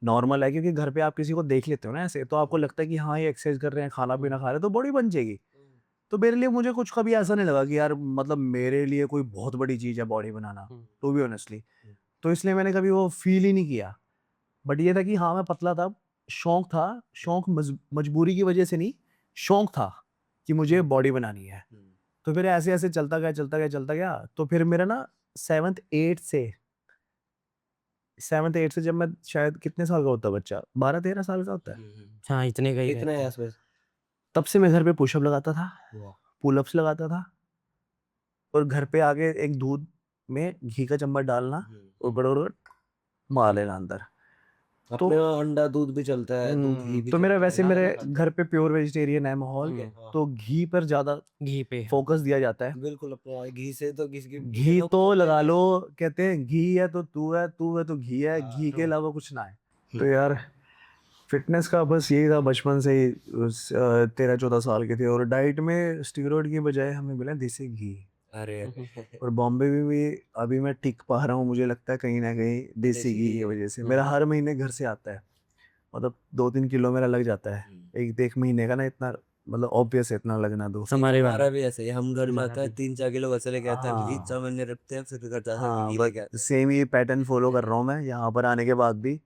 नॉर्मल है, क्योंकि घर पे आप किसी को देख लेते हो ना ऐसे, तो आपको लगता है कि हाँ, ये एक्सरसाइज कर रहे हैं, खाना-पीना खा रहे हैं, तो बॉडी बन जाएगी। तो मेरे लिए मुझे कुछ कभी ऐसा नहीं लगा कि यार मतलब मेरे लिए कोई बहुत बड़ी चीज़ है बॉडी बनाना, टू बी ऑनेस्टली। तो इसलिए मैंने कभी वो फ़ील ही नहीं किया। बट ये था कि हाँ, मैं पतला था, शौक था, शौक मजबूरी की वजह से नहीं, शौक था कि मुझे बॉडी बनानी है। तो फिर ऐसे-ऐसे चलता गया, तो फिर मेरा ना 7th 8th से जब मैं शायद कितने साल का होता है बच्चा? 12-13 साल का होता है। हाँ, इतने का ही इतना रहता है है। आसपास। तब से मैं घर पे पुशअप लगाता था, वाह पुलअप्स लगाता था और घर पे आके एक दूध में घी का चम्मच डालना और गड़गड़ मार लेना अंदर। तो अपने वहाँ अंडा दूध भी चलता है, दूध घी भी तो मेरा चलता है, वैसे ना? मेरे घर पे प्योर वेजिटेरियन है माहौल, ओके, हाँ। तो घी पर ज़्यादा घी पे। फोकस दिया जाता है। बिल्कुल अपने वहाँ घी से तो घी घी तो लगा लो, कहते हैं घी है तो तू है, तू है तो घी है, घी के अलावा कुछ ना है। तो यार फिटनेस का बस यही था बचपन से ही, 13-14 साल के थे, और डाइट में स्टीरॉयड की बजाय हमें मिला देसी घी। अरे और बॉम्बे में भी अभी मैं टिक पा रहा हूँ, मुझे लगता है कहीं ना कहीं देसी घी की वजह से। मेरा हर महीने घर से आता है, मतलब 2-3 किलो मेरा लग जाता है एक महीने का ना, इतना मतलब ऑब्वियस है इतना लगना तो। हमारे हमारा वहाँ भी ऐसे ही, हम घर हमारा जाता है भी। 3-4 किलो वैसे लेके आता है, घी हाँ 6 महीने रखते हैं, फिर घर जाता है हाँ, घी बस लेके आते हैं। सेम ही पैटर्न फॉलो कर रहा हूँ मैं यहाँ पर आने के बाद भी।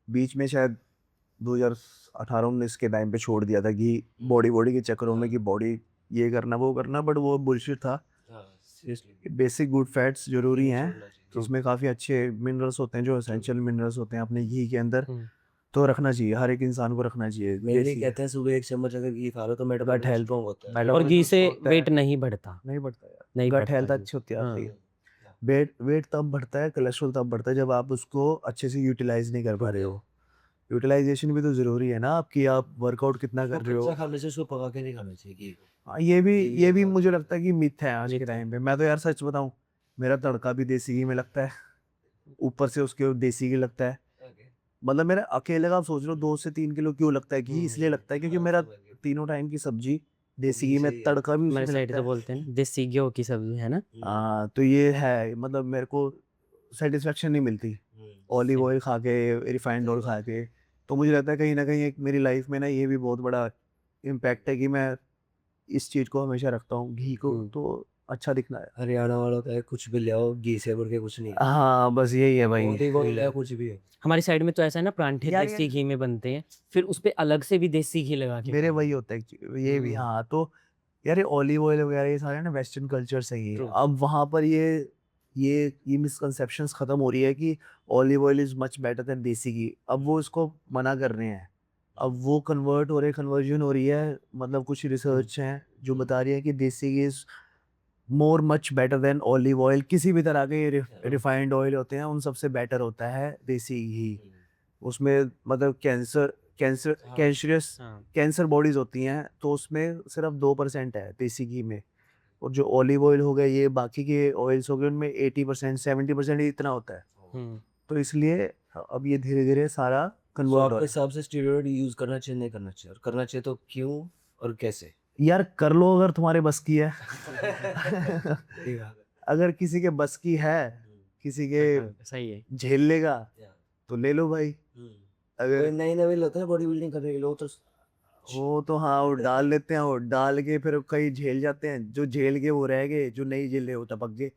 बीच में शायद 2018-19 के टाइम पे छोड़ दिया था घी, बॉडी के चक्करों में कि बॉडी ये करना वो करना, बट वो बुलशिट था। हाँ, seriously, बेसिक गुड फैट्स जरूरी घी हैं, छोड़ना चाहिए। उसमें काफ़ी अच्छे मिनरल्स होते हैं जो एसेंशियल मिनरल्स होते हैं अपने घी के अंदर, हम्म। तो रखना चाहिए, हर एक इंसान को रखना चाहिए। मेनली देसी कहते हैं सुबह 1 चम्मच अगर घी खा लो तो गट मेटाबॉलिज्म हेल्थ, स्ट्रांग होता है। और मेटाबॉलिज्म घी से होता वेट है, नहीं बढ़ता। नहीं बढ़ता यार, नहीं गट बढ़ता हेल्थ घी अच्छी होती है हाँ। आपकी। वेट वेट तब बढ़ता है, कोलेस्ट्रॉल तब बढ़ता है जब आप उसको अच्छे से यूटिलाइज नहीं कर पा रहे हो। यूटिलाइजेशन भी तो ज़रूरी है ना आपकी, आप वर्कआउट कितना वो कर रहे कच्चा हो। खाने से उसको पका के नहीं खाना चाहिए घी को। हाँ, ये ये भी तो मुझे लगता है कि मिथ है आज के मिथ है। टाइम पे। मैं तो यार सच बताऊं, मेरा तड़का भी देसी घी में लगता है, ऊपर से उसके देसी घी लगता है। Okay. मतलब मेरा अकेले का आप सोच लो 2 से 3 किलो क्यों लगता है घी, इसलिए लगता है क्योंकि हाँ, मेरा समझ गया। तीनों टाइम की सब्जी देसी घी घी से में, ही है। तड़का भी उसी हमारे में साइड लगता तो है। बोलते हैं देसी घी की सब्जी है ना। हाँ, तो ये है, मतलब मेरे को सेटिस्फेक्शन नहीं मिलती ऑलिव Same. ऑयल खा के, रिफाइंड ऑयल खा के। तो मुझे लगता है कहीं ना कहीं एक मेरी लाइफ में ना ये भी बहुत बड़ा इम्पैक्ट है कि मैं इस चीज़ को हमेशा रखता हूँ, घी को, तो अच्छा दिखना है। हरियाणा वालों का है, कुछ भी ले आओ घी से बढ़ के कुछ नहीं है। हाँ, बस यही है भाई। ऑलिव ऑयल है, कुछ भी है। हमारी साइड में तो ऐसा है ना, परांठे यार देसी ये घी में बनते हैं, फिर उस पे अलग से भी देसी घी लगा के मेरे खाते वही होता है ये भी। हाँ, तो यार ये ऑलिव ऑयल वगैरह ये सारे ना वेस्टर्न कल्चर से ही है। True. अब वहाँ पर ये मिसकंसेप्शंस खत्म हो रही है कि olive oil is much better then देसी घी। अब वो इसको मना कर रहे हैं, अब वो कन्वर्जन हो रही है। मतलब कुछ रिसर्च हैं जो बता रही है कि desi ghee is more much better than olive oil. किसी भी तरह के रिफाइंड ऑयल होते हैं, उन सबसे बेटर होता है देसी घी। उसमें मतलब कैंसरस हाँ। कैंसर बॉडीज होती हैं, तो उसमें सिर्फ 2% है देसी घी में। और जो ऑलिव ऑयल हो गए, ये बाकी के ऑयल्स हो गए, उनमें 80% 70% ही इतना होता है। हम्म। तो इसलिए अब ये धीरे धीरे सारा तो कन्वर्ट हो आपके रहा है। हिसाब से स्टेरॉइड यूज करना चाहिए नहीं करना चाहिए, और करना चाहिए तो क्यों और कैसे? यार कर लो अगर तुम्हारे बस की है। ठीक है। अगर किसी के बस की है, किसी के सही है। झेल लेगा, तो ले लो भाई। कोई अगर नए नए होते हैं बॉडी बिल्डिंग करने के लोग तो वो तो हाँ, वो डाल लेते हैं, वो डाल के फिर कई झेल जाते हैं, जो झेल के वो रह गए, जो नहीं झेले वो टपक गए।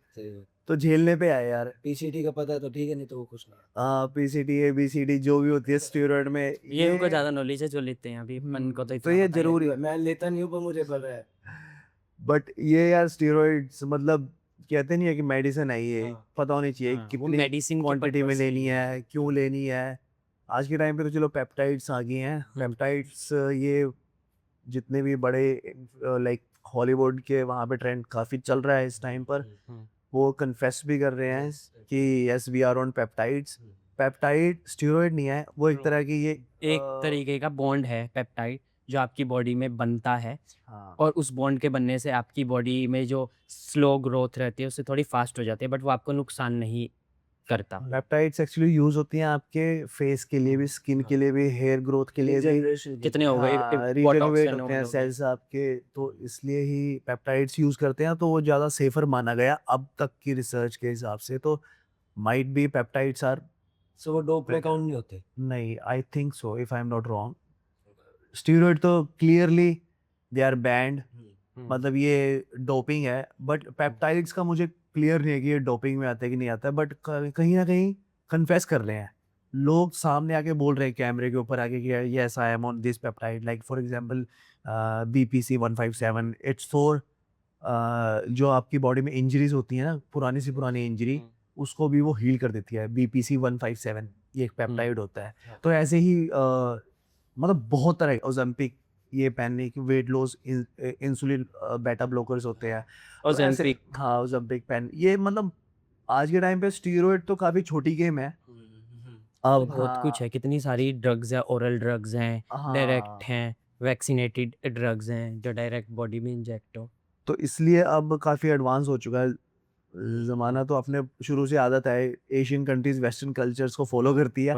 तो झेलने पे आए यार। पीसीटी का पता है तो ठीक है, नहीं तो वो कुछ नहीं है। हाँ, पीसीटी एबीसीडी जो भी होती है स्टेरॉइड में, ये उनको ज्यादा नॉलेज है जो लेते हैं, अभी मन को तो तो इतना ये पता ही है। जरूरी है। मैं लेता नहीं हूँ पर मुझे पता है। बट ये यार स्टेरॉइड्स मतलब कहते नहीं है कि मेडिसिन है ये, हाँ। पता होनी चाहिए हाँ, वो कितनी मेडिसिन की क्वांटिटी में purpose से लेनी ही है, क्यों लेनी है। आज के टाइम पे तो चलो पेप्टाइड्स आ गई हैं। पेप्टाइड्स ये जितने भी बड़े लाइक हॉलीवुड के वहाँ पे ट्रेंड काफ़ी चल रहा है इस टाइम पर। वो कन्फेस भी कर रहे हैं कि yes we are on peptides. Peptide steroid नहीं है, वो एक तरह की ये एक तरीके का बॉन्ड है पेप्टाइड जो आपकी बॉडी में बनता है हाँ और उस बॉन्ड के बनने से आपकी बॉडी में जो स्लो ग्रोथ रहती है उससे थोड़ी फास्ट हो जाती है बट वो आपको नुकसान नहीं करता। पेप्टाइड्स एक्चुअली यूज होती हैं आपके फेस के लिए भी, स्किन के लिए भी, हेयर ग्रोथ के लिए भी। जनरेशन कितने हो गए रीजनरेट होते हैं सेल्स आपके, तो इसलिए ही पेप्टाइड्स यूज करते हैं, तो वो ज़्यादा सेफर माना गया अब तक की रिसर्च के हिसाब से। तो माइट बी पेप्टाइड्स आर, सो वो डोप में काउंट नहीं होते। नहीं I think so if I am not wrong. Steroid तो क्लियरली दे आर बैंड, मतलब ये डोपिंग है, बट पेप्टाइड्स का मुझे क्लियर नहीं है कि ये डोपिंग में आता है कि नहीं आता है, बट कहीं ना कहीं कन्फेस कर रहे हैं लोग, सामने आके बोल रहे हैं कैमरे के ऊपर आके कि yes I am on this peptide, like for example BPC-157, it's for जो आपकी बॉडी में इंजरीज होती है ना, पुरानी से पुरानी इंजरी, उसको भी वो हील कर देती है। BPC-157 ये एक पेप्टाइड होता है। तो ऐसे ही मतलब बहुत तरह ओज़ेम्पिक, ये पैनिक, वेट लॉस, इंसुलिन बेटा ब्लॉकर्स होते हैं। तो ऐसे- ओज़ेम्पिक हाँ ओज़ेम्पिक पेन, ये मतलब आज के टाइम पे स्टीरॉइड तो काफ़ी छोटी गेम है। अब बहुत कुछ है, कितनी सारी ड्रग्स है, ओरल ड्रग्स हैं, डायरेक्ट हैं, वैक्सीनेटेड ड्रग्स हैं जो डायरेक्ट बॉडी में इंजेक्ट हो। तो इसलिए अब काफ़ी एडवांस हो चुका है ज़माना। तो अपने शुरू से आदत है, एशियन कंट्रीज वेस्टर्न कल्चर्स को फॉलो करती है,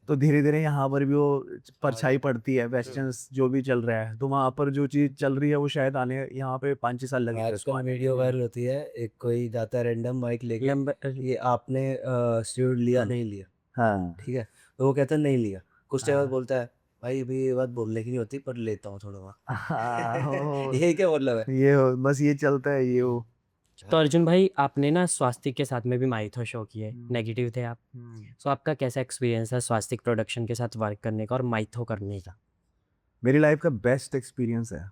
तो धीरे धीरे यहाँ पर भी वो परछाई पड़ती है, वेस्टर्न्स जो भी चल रहा है, तो वहाँ पर जो चीज़ चल रही है वो शायद आने यहाँ पे 5-6 साल लगेंगे उसको आजकल आने। वीडियो वायरल होती है, एक कोई जाता है रैंडम माइक लेके, लंबा ये आपने स्टीरॉइड लिया नहीं लिया, हाँ ठीक है, तो वो कहता है नहीं लिया, कुछ टाइम बाद हाँ बोलता है भाई अभी ये बात बोलने की नहीं होती पर लेता हूँ थोड़ा बहुत। हाँ, हो- यही क्या मतलब है? बस ये चलता है ये वो। तो अर्जुन भाई आपने ना स्वास्तिक के साथ में भी माइथो शो किए, नेगेटिव थे आप, सो आपका कैसा एक्सपीरियंस है स्वास्तिक प्रोडक्शन के साथ वर्क करने का और माइथो करने का? मेरी लाइफ का बेस्ट एक्सपीरियंस है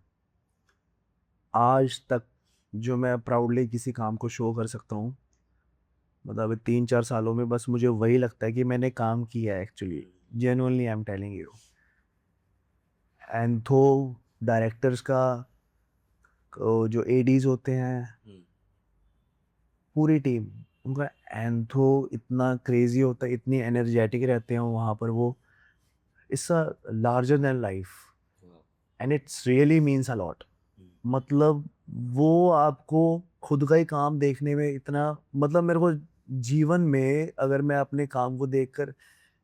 आज तक, जो मैं प्राउडली किसी काम को शो कर सकता हूँ। मतलब 3-4 सालों में बस मुझे वही लगता है कि मैंने काम किया है actually, genuinely I am telling you. And तो डायरेक्टर्स का जो एडीज होते हैं, पूरी टीम, उनका एंथो इतना क्रेजी होता है, इतनी एनर्जेटिक रहते हैं वहाँ पर वो। It's a larger than life and it's really means a lot. मतलब वो आपको खुद का ही काम देखने में इतना, मतलब मेरे को जीवन में अगर मैं अपने काम को देखकर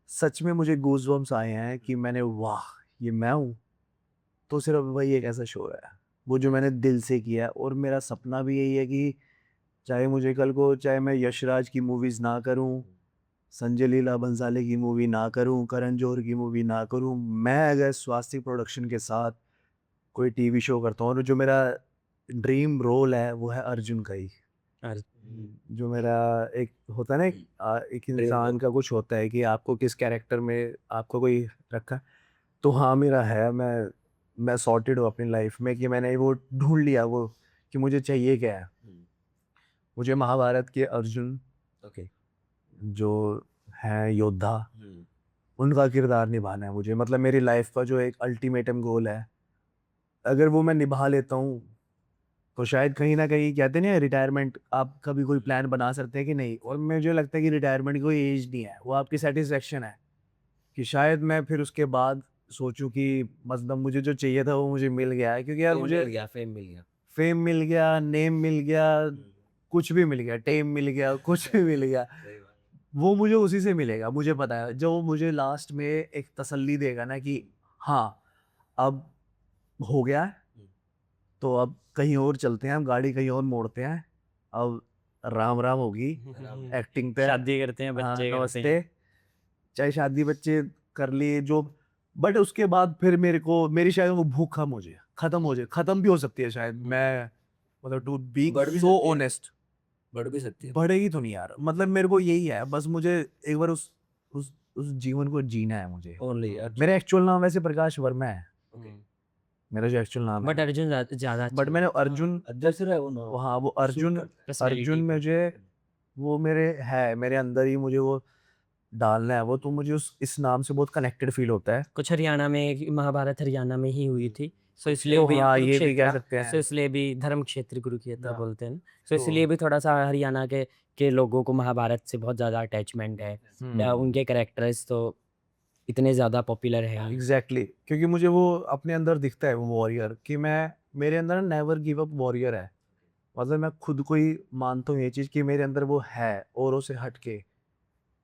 सच में मुझे गूज़बम्स आए हैं कि मैंने वाह ये मैं हूँ, तो सिर्फ वही एक ऐसा शो है वो जो मैंने दिल से किया है। और मेरा सपना भी यही है कि चाहे मुझे कल को, चाहे मैं यशराज की मूवीज़ ना करूं, संजय लीला भंसाली की मूवी ना करूं, करण जौहर की मूवी ना करूं, मैं अगर स्वास्तिक प्रोडक्शन के साथ कोई टीवी शो करता हूँ, और जो मेरा ड्रीम रोल है वो है अर्जुन का ही। जो मेरा एक होता है ना, एक इंसान का कुछ होता है कि आपको किस कैरेक्टर में आपको कोई रखा है, तो हाँ मेरा है। मैं सॉर्टेड हूँ अपनी लाइफ में कि मैंने वो ढूंढ लिया वो कि मुझे चाहिए क्या है। मुझे महाभारत के अर्जुन ओके। जो हैं योद्धा, उनका किरदार निभाना है मुझे। मतलब मेरी लाइफ का जो एक अल्टीमेटम गोल है, अगर वो मैं निभा लेता हूँ तो शायद कहीं ना कहीं, कहते नहीं रिटायरमेंट, आप कभी कोई प्लान बना सकते हैं कि नहीं, और मुझे लगता है कि रिटायरमेंट की कोई एज नहीं है, वो आपकी सेटिस्फेक्शन है कि शायद मैं फिर उसके बाद सोचूं कि मतलब मुझे जो चाहिए था वो मुझे मिल गया है। क्योंकि यार मुझे फेम मिल गया, फेम मिल गया, नेम मिल गया, कुछ भी मिल गया, टेम मिल गया, कुछ भी मिल गया, वो मुझे उसी से मिलेगा। मुझे पता है जो मुझे लास्ट में एक तसल्ली देगा ना कि हाँ अब हो गया है, तो अब कहीं और चलते हैं, हम गाड़ी कहीं और मोड़ते हैं, अब राम राम होगी एक्टिंग पे। शादी करते हैं, हाँ, बच्चे करते नमस्ते, हैं। चाहे शादी बच्चे कर लिए जो, बट उसके बाद फिर मेरे को, मेरी शायद वो भूख खत्म हो जाए, खत्म भी हो सकती है शायद। मैं मतलब टू बी बढ़ भी सो सकती है। ऑनेस्ट, बढ़ भी सकती है। बढ़ेगी तो नहीं यार, मतलब मेरे को यही है, बस मुझे एक बार उस जीवन को जीना है मुझे। ओनली मेरा एक्चुअल नाम वैसे प्रकाश वर्मा है, मेरा जो एक्चुअल नाम बट है, अर्जुन ज़्यादा बट मैंने अर्जुन, अध्यक्ष है वो ना। हाँ वो अर्जुन, personality अर्जुन पे। मुझे वो मेरे है, मेरे अंदर ही मुझे वो डालना है वो, तो मुझे इस नाम से बहुत कनेक्टेड फील होता है। कुछ हरियाणा में महाभारत हरियाणा में ही हुई थी, सो इसलिए तो भी हाँ, ये भी कह कुरुक्षेत्र, सकते सो हैं। इसलिए भी धर्म क्षेत्र कुरुक्षेत्र या बोलते हैं, सो इसलिए तो भी थोड़ा सा हरियाणा के लोगों को महाभारत से बहुत ज़्यादा अटैचमेंट है। उनके कैरेक्टर्स तो इतने ज़्यादा पॉपुलर है। एग्जैक्टली क्योंकि मुझे वो अपने अंदर दिखता है वो वॉरियर, कि मैं मेरे अंदर नेवर गिव अप वॉरियर है। मतलब मैं खुद को ही मानता हूँ ये चीज़ कि मेरे अंदर वो है, औरों से हट के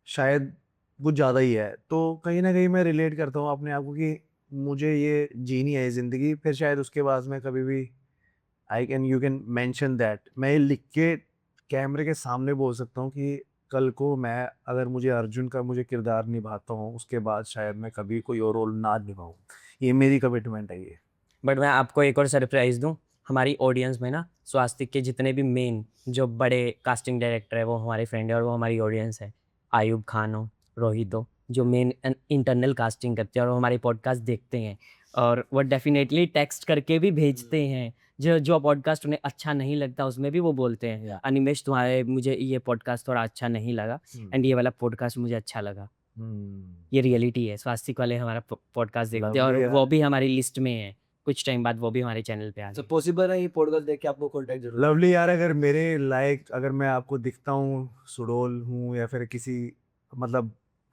शायद कुछ ज़्यादा ही है। तो कहीं ना कहीं मैं रिलेट करता हूँ अपने आप को कि मुझे ये जीनी है ये ज़िंदगी, फिर शायद उसके बाद मैं कभी भी I can you can mention that मैं ये लिख के कैमरे के सामने बोल सकता हूँ कि कल को मैं अगर मुझे अर्जुन का मुझे किरदार निभाता हूँ, उसके बाद शायद मैं कभी कोई और रोल ना निभाऊँ। ये मेरी कमिटमेंट है ये। बट मैं आपको एक और सरप्राइज़ दूँ, हमारी ऑडियंस में ना स्वास्तिक के जितने भी मेन जो बड़े कास्टिंग डायरेक्टर है वो हमारे फ्रेंड है और वो हमारी ऑडियंस है। आयुब खान हो, रोहित हो, जो मेन इंटरनल कास्टिंग करते हैं और वो हमारे पॉडकास्ट देखते हैं और वो डेफिनेटली टेक्स्ट करके भी भेजते हैं। जो जो पॉडकास्ट उन्हें अच्छा नहीं लगता उसमें भी वो बोलते हैं, या अनिमेश तुम्हारे मुझे ये पॉडकास्ट थोड़ा अच्छा नहीं लगा एंड ये वाला पॉडकास्ट मुझे अच्छा लगा। ये रियलिटी है, स्वास्तिक वाले हमारा पॉडकास्ट देखते हैं और लवली वो यार, भी हमारी लिस्ट में है। कुछ टाइम बाद वो भी हमारे चैनल पे आ तो जाए। पॉसिबल है ये पॉडकास्ट देख के आपको कांटेक्ट जरूर लवली यार, अगर मेरे लाइक अगर मैं आपको दिखता हूँ, सुडोल हूँ या फिर किसी मतलब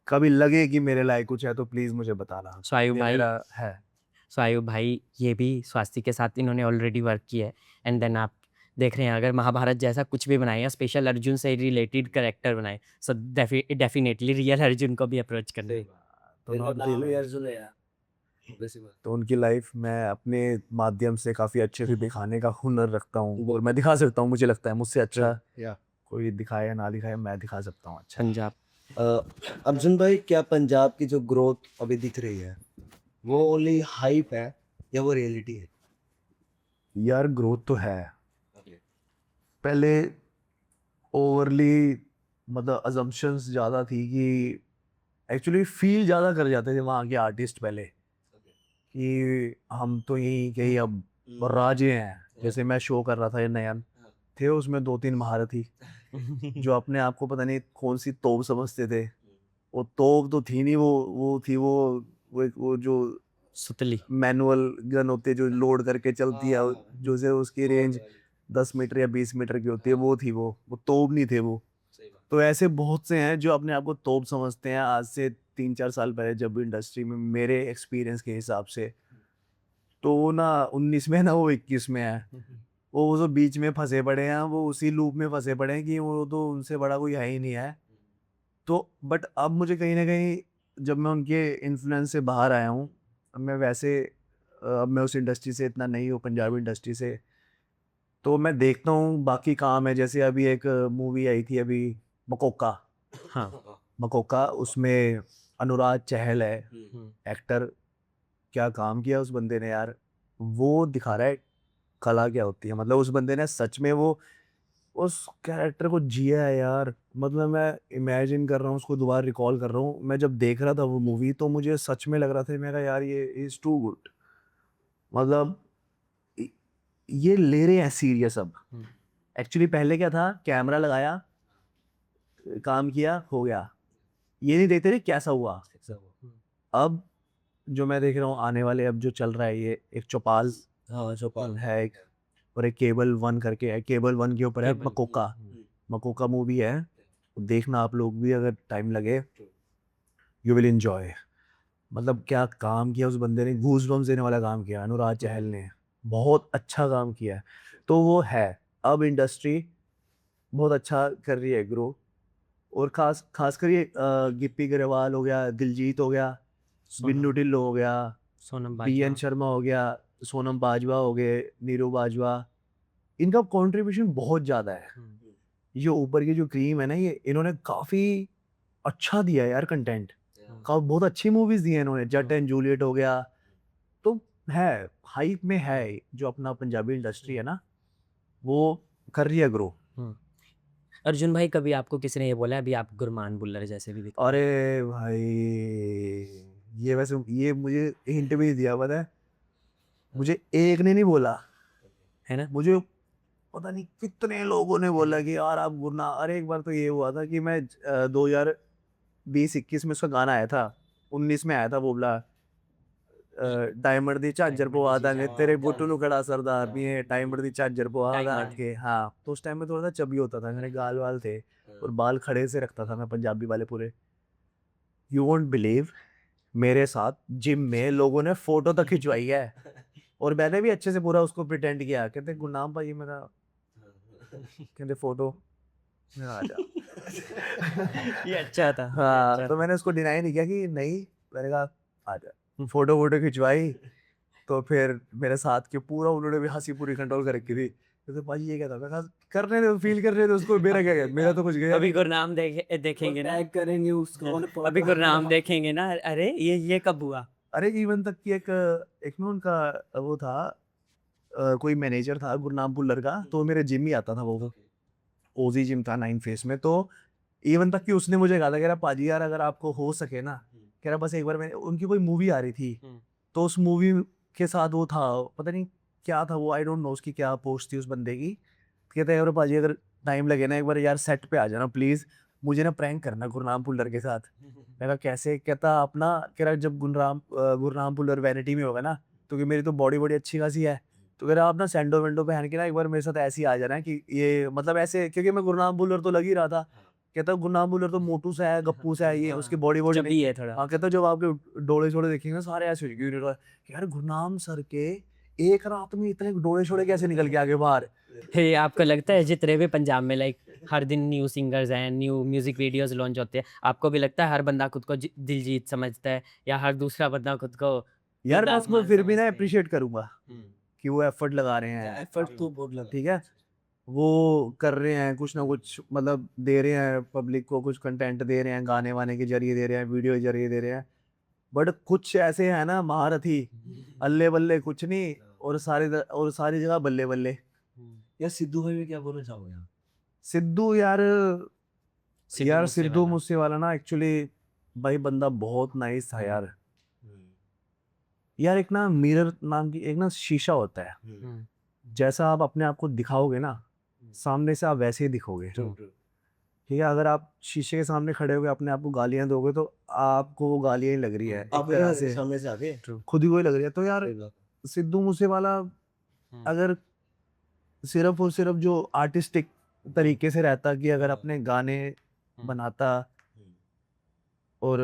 कभी लगे कि मेरे लायक कुछ है तो प्लीज़ मुझे बताना। सो आयुब ये भाई मेरा है। सो आयुब भाई ये भी स्वास्तिक के साथ इन्होंने ऑलरेडी वर्क किया है एंड देन आप देख रहे हैं अगर महाभारत जैसा कुछ भी बनाए या स्पेशल अर्जुन से रिलेटेड करेक्टर बनाए, सो डेफिनेटली रियल अर्जुन को भी अप्रोच करना है। तो मेरा नॉट नाम ही अर्जुन है यार, वैसी बात। तो उनकी लाइफ मैं अपने माध्यम से काफ़ी अच्छे से दिखाने का हुनर रखता हूँ और मैं दिखा सकता हूँ। मुझे लगता है मुझसे अच्छा या कोई दिखाए या ना दिखाए, मैं दिखा सकता हूँ अच्छा। पंजाब अर्जुन भाई, क्या पंजाब की जो ग्रोथ अभी दिख रही है वो ओनली हाइप है या वो रियलिटी है? यार ग्रोथ तो है। पहले ओवरली मतलब अजम्पशंस ज़्यादा थी कि एक्चुअली फील ज़्यादा कर जाते थे वहाँ के आर्टिस्ट पहले कि हम तो यहीं के ही अब राजे हैं। जैसे मैं शो कर रहा था ये नयन, थे उसमें 2-3 महारथी जो अपने आप को पता नहीं कौन सी तोप समझते थे। वो तोप तो थी नहीं, वो थी वो जो सुतली मैनुअल गन होती है जो लोड करके चलती है, जो से उसकी रेंज 10 मीटर या 20 मीटर की होती है, वो थी वो तोप नहीं थे वो। तो ऐसे बहुत से हैं जो अपने आप को तोप समझते हैं। आज से 3-4 साल पहले जब भी इंडस्ट्री में मेरे एक्सपीरियंस के हिसाब से, तो वो ना 19 में है ना वो 21 में है। वो जो बीच में फंसे पड़े हैं वो उसी लूप में फंसे पड़े हैं कि वो तो उनसे बड़ा कोई है ही नहीं है। तो बट अब मुझे कहीं ना कहीं जब मैं उनके इन्फ्लुएंस से बाहर आया हूँ, अब मैं वैसे अब मैं उस इंडस्ट्री से इतना नहीं हूँ, पंजाबी इंडस्ट्री से। तो मैं देखता हूँ बाकी काम है, जैसे अभी एक मूवी आई थी अभी, मकोका। हाँ मकोका, उसमें अनुराग चहल है हम्म, एक्टर। क्या काम किया उस बंदे ने यार, वो दिखा रहा है कला क्या होती है। मतलब उस बंदे ने सच में वो उस कैरेक्टर को जिया है यार। मतलब मैं इमेजिन कर रहा हूँ, उसको दोबारा रिकॉल कर रहा हूँ। मैं जब देख रहा था वो मूवी तो मुझे सच में लग रहा था, मैं कहा यार ये इज टू गुड। मतलब इ- ये ले रहे हैं सीरियस अब। हम्म। एक्चुअली पहले क्या था, कैमरा लगाया, काम किया, हो गया, ये नहीं देखते थे कैसा हुआ। अब जो मैं देख रहा हूँ आने वाले, अब जो चल रहा है ये एक चौपाल हाँ चौपाल है एक, और एक केबल वन करके है, केबल वन के ऊपर है केबल, मकोका। मकोका मूवी है, देखना आप लोग भी अगर टाइम लगे, यू विल एंजॉय। मतलब क्या काम किया उस बंदे ने, गूज बम्स देने वाला काम किया अनुराग चहल ने, बहुत अच्छा काम किया है। तो वो है, अब इंडस्ट्री बहुत अच्छा कर रही है ग्रो। और खासकर ये गिप्पी ग्रेवाल हो गया, दिलजीत हो गया, बिन्नू सोनम ढिल्लो हो गया, सोनम बीएन बाजवा शर्मा हो गया, सोनम बाजवा हो गए, नीरू बाजवा। इनका कंट्रीब्यूशन बहुत ज़्यादा है। ये ऊपर की जो क्रीम है ना, ये इन्होंने काफ़ी अच्छा दिया है यार कंटेंट। का बहुत अच्छी मूवीज़ दी हैं इन्होंने, जट एंड जूलियट हो गया। तो है, हाइप में है जो अपना पंजाबी इंडस्ट्री है ना, वो कर रही है ग्रो। अर्जुन भाई कभी आपको किसी ने ये बोला है अभी आप गुरमान बुल्लर जैसे भी दिखते हैं? अरे भाई, ये वैसे ये मुझे हिंट भी दिया, पता है मुझे एक ने नहीं बोला, है ना? मुझे पता नहीं कितने लोगों ने बोला कि यार आप गुरना। अरे एक बार तो ये हुआ था कि मैं 2000 20-21 में उसका गाना आया था, 19 में आया था वो वाला डायमंड दी झांझर पवा दांगे तेरे गुੱਟ ਨੂੰ कड़ा सरदार भी है डायमंड दी झांझर पवा Diamond। के। हाँ, तो उस टाइम में थोड़ा सा चबी होता था, मेरे गाल वाल थे और बाल खड़े से रखता था मैं, पंजाबी वाले पूरे। यू वोंट बिलीव, मेरे साथ जिम में लोगों ने फोटो तक खिंचवाई है और मैंने भी अच्छे से पूरा उसको प्रिटेंड किया। कहते गुरनाम भाई, मेरा कहते फोटो, मैं आ जा। ये अच्छा था। हाँ, तो मैंने उसको डिनाई नहीं किया कि नहीं, मैंने कहा आ जा। फोटो वोटो खिंचवाई, तो फिर मेरे साथ के पूरा उन्होंने भी हंसी पूरी कंट्रोल कर रखी थी। तो भाई ये क्या था, मैं कहा करने दे, फील कर रहे थे उसको, मेरा क्या गया, मेरा तो कुछ गया अभी नहीं। गुरनाम देखेंगे ना, टैग करेंगे उसको। अभी गुरनाम देखेंगे ना, अरे ये कब हुआ? अरे इवन तक कि एक ना उनका वो था, कोई मैनेजर था गुरनाम भुल्लर का, तो मेरे जिम ही आता था वो, ओजी जिम था 9 फेस में। तो इवन तक कि उसने मुझे कहा था, कह रहा पाजी यार अगर आपको हो सके ना, कह रहा बस एक बार, मैंने उनकी कोई मूवी आ रही थी, तो उस मूवी के साथ वो था, पता नहीं क्या था वो, आई डोंट नो उसकी क्या पोस्ट थी उस बंदे की। कहता है यार पाजी अगर टाइम लगे ना, एक बार यार सेट पे आ जाना प्लीज, मुझे ना प्रैंक करना गुरनाम भुल्लर के साथ। मैं कहा कैसे? कहता अपना, कह रहा जब गुरनाम भुल्लर वैनिटी में होगा ना, तो कि मेरी तो बॉडी बड़ी अच्छी खासी है, तो कह रहा आप ना सैंडो वेंडो पहन के ना एक बार मेरे साथ ऐसे ही आ जाना कि ये मतलब ऐसे, क्योंकि मैं गुरनाम भुल्लर तो लग ही रहा था। कहता गुरनाम भुल्लर तो मोटू सा है, गप्पू सा है, ये उसकी बॉडी बॉडी चबी है थोड़ा। हाँ, कहता जब आपके डोले छोड़े देखेंगे ना सारे ऐसे हो जाएंगे। यार गुरनाम सर के एक रात में इतने डोले छोड़े कैसे निकल के आगे बाहर? हे, आपको लगता है जितने भी पंजाब में लाइक हर दिन न्यू सिंगर्स हैं, न्यू म्यूजिक वीडियोस लॉन्च होते हैं, आपको भी लगता है हर बंदा खुद को दिलजीत समझता है, या हर दूसरा बंदा खुद को यार मैं बिरदास उसको मान फिर भी ना समझते हैं? अप्रिशिएट करूंगा कि वो एफर्ट लगा रहे हैं, एफर्ट तो बहुत लगता ठीक है, वो कर रहे हैं कुछ ना कुछ, मतलब दे रहे हैं पब्लिक को, कुछ कंटेंट दे रहे हैं, गाने वाने के जरिए दे रहे हैं, वीडियो के जरिए दे रहे हैं। बट कुछ ऐसे हैं ना महारथी, अल्ले बल्ले कुछ नहीं, और सारी जगह बल्ले बल्ले। यार सिद्धू भाई में क्या बोलना चाहोगे आप? सिद्धू यार, सिद्धू सिद्धू मूसेवाला। मूसेवाला ना एक्चुअली भाई बंदा बहुत नाइस था यार। यार एक ना मिरर नाम की एक ना शीशा होता है, हम्म, जैसा आप अपने आप को दिखाओगे ना, सामने से आप वैसे ही दिखोगे। ठीक है, अगर आप शीशे के सामने खड़े होकर अपने आप को गालियां दोगे तो आपको वो गालियां ही लग रही है, एक आप तरह से सामने से आके खुद ही को ही लग रही है। तो यार सही बात। सिद्धू मूसेवाला अगर सिर्फ और सिर्फ जो आर्टिस्टिक तरीके से रहता, कि अगर अपने गाने बनाता, और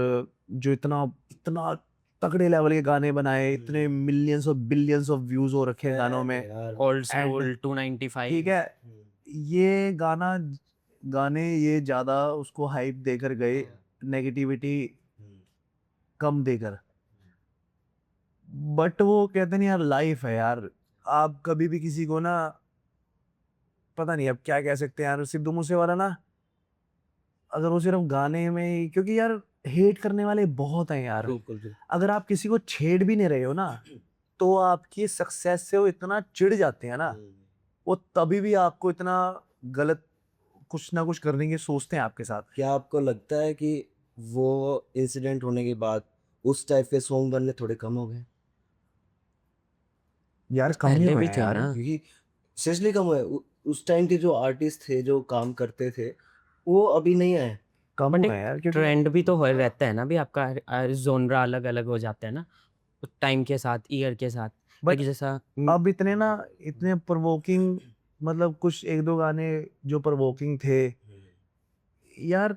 जो इतना इतना तगड़े लेवल के गाने बनाए, इतने मिलियंस और बिलियंस ऑफ व्यूज हो रखे हैं गानों में, यार ओल्ड And- स्कूल 295। ठीक है, ये गाने ये ज्यादा उसको हाइप देकर गए, नेगेटिविटी कम देकर। बट वो कहते नहीं यार, लाइफ है यार, आप कभी भी किसी को ना, पता नहीं अब क्या कह सकते हैं यार। सिद्धू मूसेवाला ना, अगर वो सिर्फ गाने में ही, क्योंकि यार हेट करने वाले बहुत हैं यार, बिल्कुल अगर आप किसी को छेड़ भी नहीं रहे हो ना, तो आपकी सक्सेस से वो इतना चिढ़ जाते हैं ना, वो तभी भी आपको इतना गलत कुछ ना कुछ करने की सोचते हैं आपके साथ। क्या आपको लगता है कि वो इंसिडेंट होने के बाद उस टाइप के सॉन्ग बनने थोड़े कम हो गए? यार कम पहले ही हुए भी हैं थे यार। ना। क्योंकि सीरियसली कम हुए। उस टाइम के जो आर्टिस्ट थे जो काम करते थे वो अभी नहीं आए। कम बट हुए हैं यार, क्योंकि ट्रेंड भी तो हो रहता है ना, भी आपका जोनरा अलग अलग हो जाता है ना टाइम के साथ, ईयर के साथ। But लाइक जैसा अब इतने प्रोवोकिंग, मतलब कुछ एक दो गाने जो प्रोवोकिंग थे यार,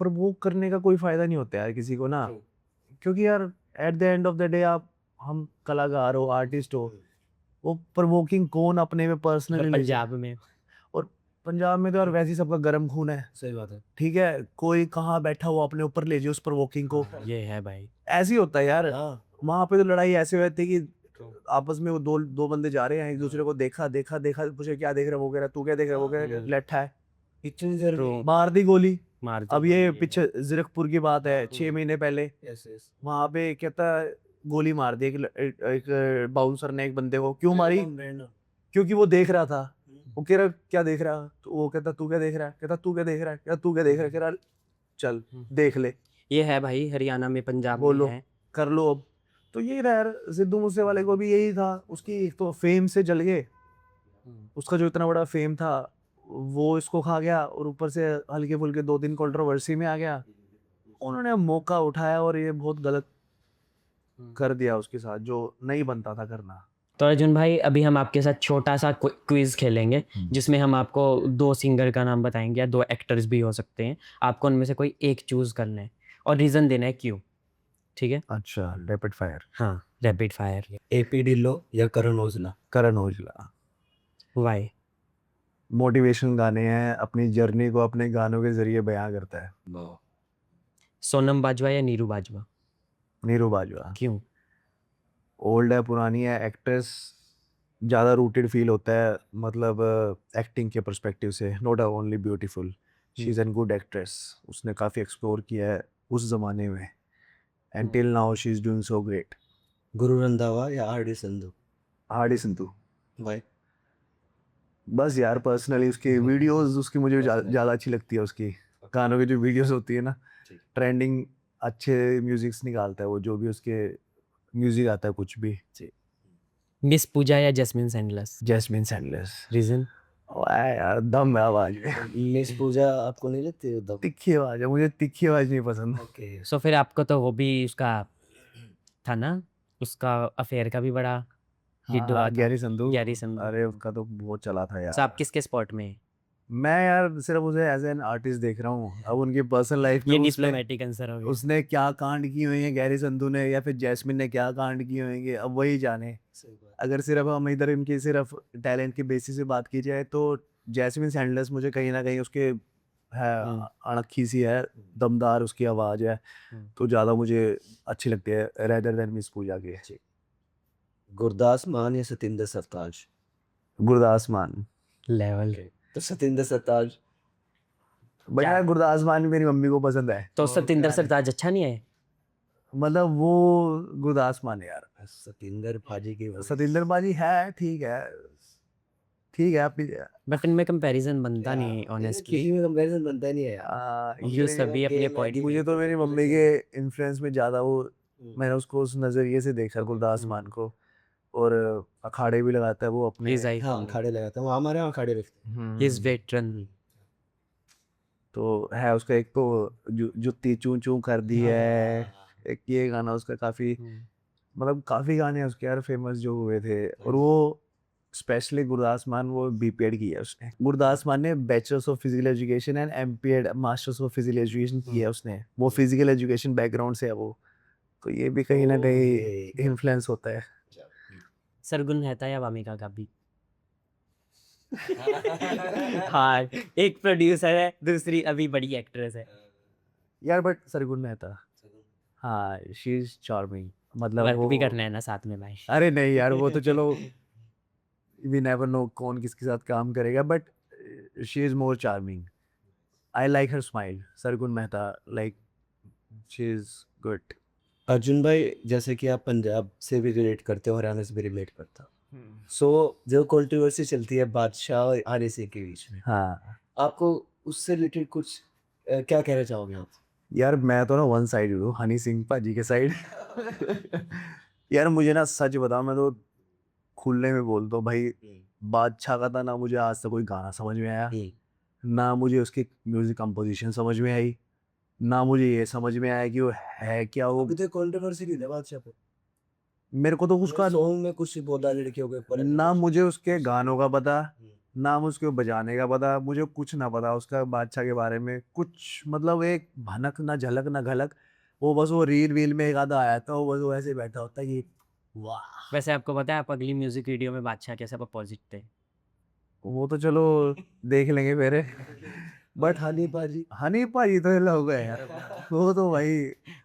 प्रोवोक करने का कोई फायदा नहीं होता यार किसी को ना, क्योंकि यार at the end of the day आप, हम कलाकार हो, आर्टिस्ट हो, वो प्रोवोकिंग कौन अपने में पर्सनली पंजाब में और पंजाब में तो यार वैसे ही सबका गर्म खून है, सही बात है। ठीक है, कोई कहाँ बैठा हुआ अपने ऊपर ले जाए उस प्रोवोकिंग को, ये है भाई। ऐसे ही होता है यार। हाँ वहां पे तो लड़ाई ऐसे होती है कि आपस में वो दो बंदे जा रहे हैं, एक दूसरे को देखा देखा देखा, पूछे क्या देख रहा है, वो कह रहा है, तू क्या देख रहा है, वो कह रहा है, लेठा है, इतनी देर True। मार दी गोली। मार अब ये पीछे जीरकपुर की बात है, 6 महीने पहले, यस यस वहां पे कहता गोली मार दी एक बाउंसर ने एक बंदे को। क्यों मारी? क्योंकि वो देख रहा था। वो कह रहा क्या देख रहा, तो वो कहता तू क्या देख रहा है, कहता तू क्या देख रहा है, कहता तू क्या देख रहा है, कह रहा चल देख ले, ये है भाई, हरियाणा में, पंजाब में बोलो है। कर लो अब। तो यही था यार, सिद्धू मूसेवाले को भी यही था, उसकी एक तो फेम से जल गए, उसका जो इतना बड़ा फेम था वो इसको खा गया, और ऊपर से हल्के फुल्के 2-3 कंट्रोवर्सी में आ गया, उन्होंने मौका उठाया और ये बहुत गलत कर दिया उसके साथ, जो नहीं बनता था करना। तो अर्जुन भाई अभी हम आपके साथ छोटा सा क्विज खेलेंगे जिसमें हम आपको 2 सिंगर का नाम बताएंगे या 2 एक्टर्स भी हो सकते हैं। आपको उनमें से कोई एक चूज करना है और रीजन देना है क्यों। ठीक है? अच्छा, रैपिड फायर। हाँ, रैपिड फायर। एपी ढिल्लो या करण औजला? करण औजला। वाई? मोटिवेशन गाने हैं, अपनी जर्नी को अपने गानों के जरिए बयां करता है। सोनम बाजवा या नीरू बाजवा? नीरू बाजवा। क्यों? ओल्ड है, पुरानी है, एक्ट्रेस, ज़्यादा रूटेड फील होता है, मतलब एक्टिंग के पर्सपेक्टिव से। Not only beautiful, she is an good actress. उसने काफ़ी एक्सप्लोर किया है उस ज़माने में, and till now she is doing so great. Guru Randhawa या R D Sandhu? Hardy Sindhu. भाई बस यार, पर्सनली उसकी वीडियोस उसकी मुझे ज़्यादा अच्छी लगती है। उसकी गानों की जो वीडियोस होती है ना, ट्रेंडिंग अच्छे म्यूजिक्स निकालता है वो, जो भी उसके म्यूजिक आता है कुछ भी। मिस पूजा या जैस्मिन सैंडलर्स? जैस्मिन सैंडलर्स। रीजन? वाह यार, दम है आवाज में। मिस पूजा आपको नहीं लगती दम? तिखी आवाज है, मुझे तिखी आवाज नहीं पसंद। ओके। सो फिर आपको तो वो भी उसका था ना, उसका अफेयर का भी बड़ा हिट हुआ था। गैरी संधू। गैरी संधू। अरे उसका तो बहुत चला था सो यार। आप किसके स्पॉट में हैं? मैं यार सिर्फ उसे एज एन आर्टिस्ट देख रहा हूँ। अब उनकी पर्सनल लाइफ ये में डिप्लोमेटिक आंसर हो गया। उसने क्या कांड किए हुए हैं गैरी संधू ने, या फिर जैस्मिन ने क्या कांड किए होंगे, अब वही जाने। अगर सिर्फ हम इधर इनकी सिर्फ टैलेंट की बेसिस से बात की जाए तो जैस्मिन सैंडलर्स मुझे कहीं ना कहीं उसके है अनोखी सी है, दमदार उसकी आवाज़ है, तो ज़्यादा मुझे अच्छी लगती है रेदर देन मिस पूजा के। गुरदास मान या सतिंदर सरताज? गुरदास मान। लेवल। तो सतिंदर सरताज। भैया गुरदास मान मेरी मम्मी को पसंद है, तो सतिंदर सरताज अच्छा नहीं है? मतलब वो गुरदास मान है यार। सतिंदर भाजी की सतिंदर बाजी है, ठीक है, ठीक है आप। बट इनमें कंपैरिजन बनता नहीं है ऑनेस्टली। किसी में कंपैरिजन बनता ही नहीं है यार। जो सभी अपने पॉइंट। मुझे तो मेरी मम्मी के इन्फ्लुएंस में ज़्यादा वो, मैंने उसको उस नज़रिए से देखा गुरदास मान को, और अखाड़े भी लगाता है वो अपने। He's like- हाँ खाड़े लगाता है वो, हमारे यहाँ खाड़े रखते हैं। He's veteran। तो है उसका एक तो जुत्ती चूं चूं कर दी है, एक ये गाना उसका काफ़ी, मतलब काफ़ी गाने हैं उसके यार फेमस जो हुए थे। और वो स्पेशली गुरदास मान वो बीपीएड किया उसने। गुरदास मान ने bachelors of physical education and MPEd masters of physical education किया उसने। वो फिजिकल एजुकेशन बैकग्राउंड से है वो, तो ये भी कहीं ना कहीं इन्फ्लुएंस होता है। सरगुन मेहता या वामिका गाबी? हाँ, एक प्रोड्यूसर है, दूसरी अभी बड़ी एक्ट्रेस है। यार बट सरगुन मेहता, हाँ शी इज चार्मिंग, मतलब वर्क भी वो- करना है ना साथ में भाई। अरे नहीं यार, वो तो चलो वी नेवर नो कौन किसके साथ काम करेगा, but she is more charming. I like her smile. Sargun Mehta, like she is good. Arjun भाई जैसे कि आप पंजाब से भी रिलेट करते हो, हरियाणा से भी रिलेट करते हो, सो जो कंट्रोवर्सी चलती है बादशाह और आर सिंह के बीच में, हाँ आपको उससे रिलेटेड कुछ क्या कहना चाहोगे आप? यार, मैं तो ना वन साइड हूँ, हनी सिंह पाजी के साइड। यार मुझे ना सच बताओ, मैं तो खुलने में बोलता हूँ भाई, बादशाह का था ना मुझे आज तक कोई गाना समझ में आया, ना मुझे उसकी म्यूजिक कंपोजिशन समझ में आई, ना मुझे ये समझ में आया कि वो है क्या। वो अभी तो कंट्रोवर्सी भी है बादशाह पे, मेरे को तो उसका सॉन्ग में कुछ बोला लड़कियों के ऊपर। ना मुझे उसके गानों का पता, ना मुझे बजाने का पता, मुझे कुछ ना पता उसका बादशाह के बारे में कुछ, मतलब एक भनक ना झलक ना घलक। वो बस वो रील वील में एक आधा आया था, वो बस वो ऐसे बैठा होता है कि वाह। वैसे आपको पता है आप अगली म्यूजिक वीडियो में बादशाह के सब अपोजिट थे। वो तो चलो देख लेंगे फिर। बट हनी पाजी, हनी भाई तो हिला हो गए यार, वो तो भाई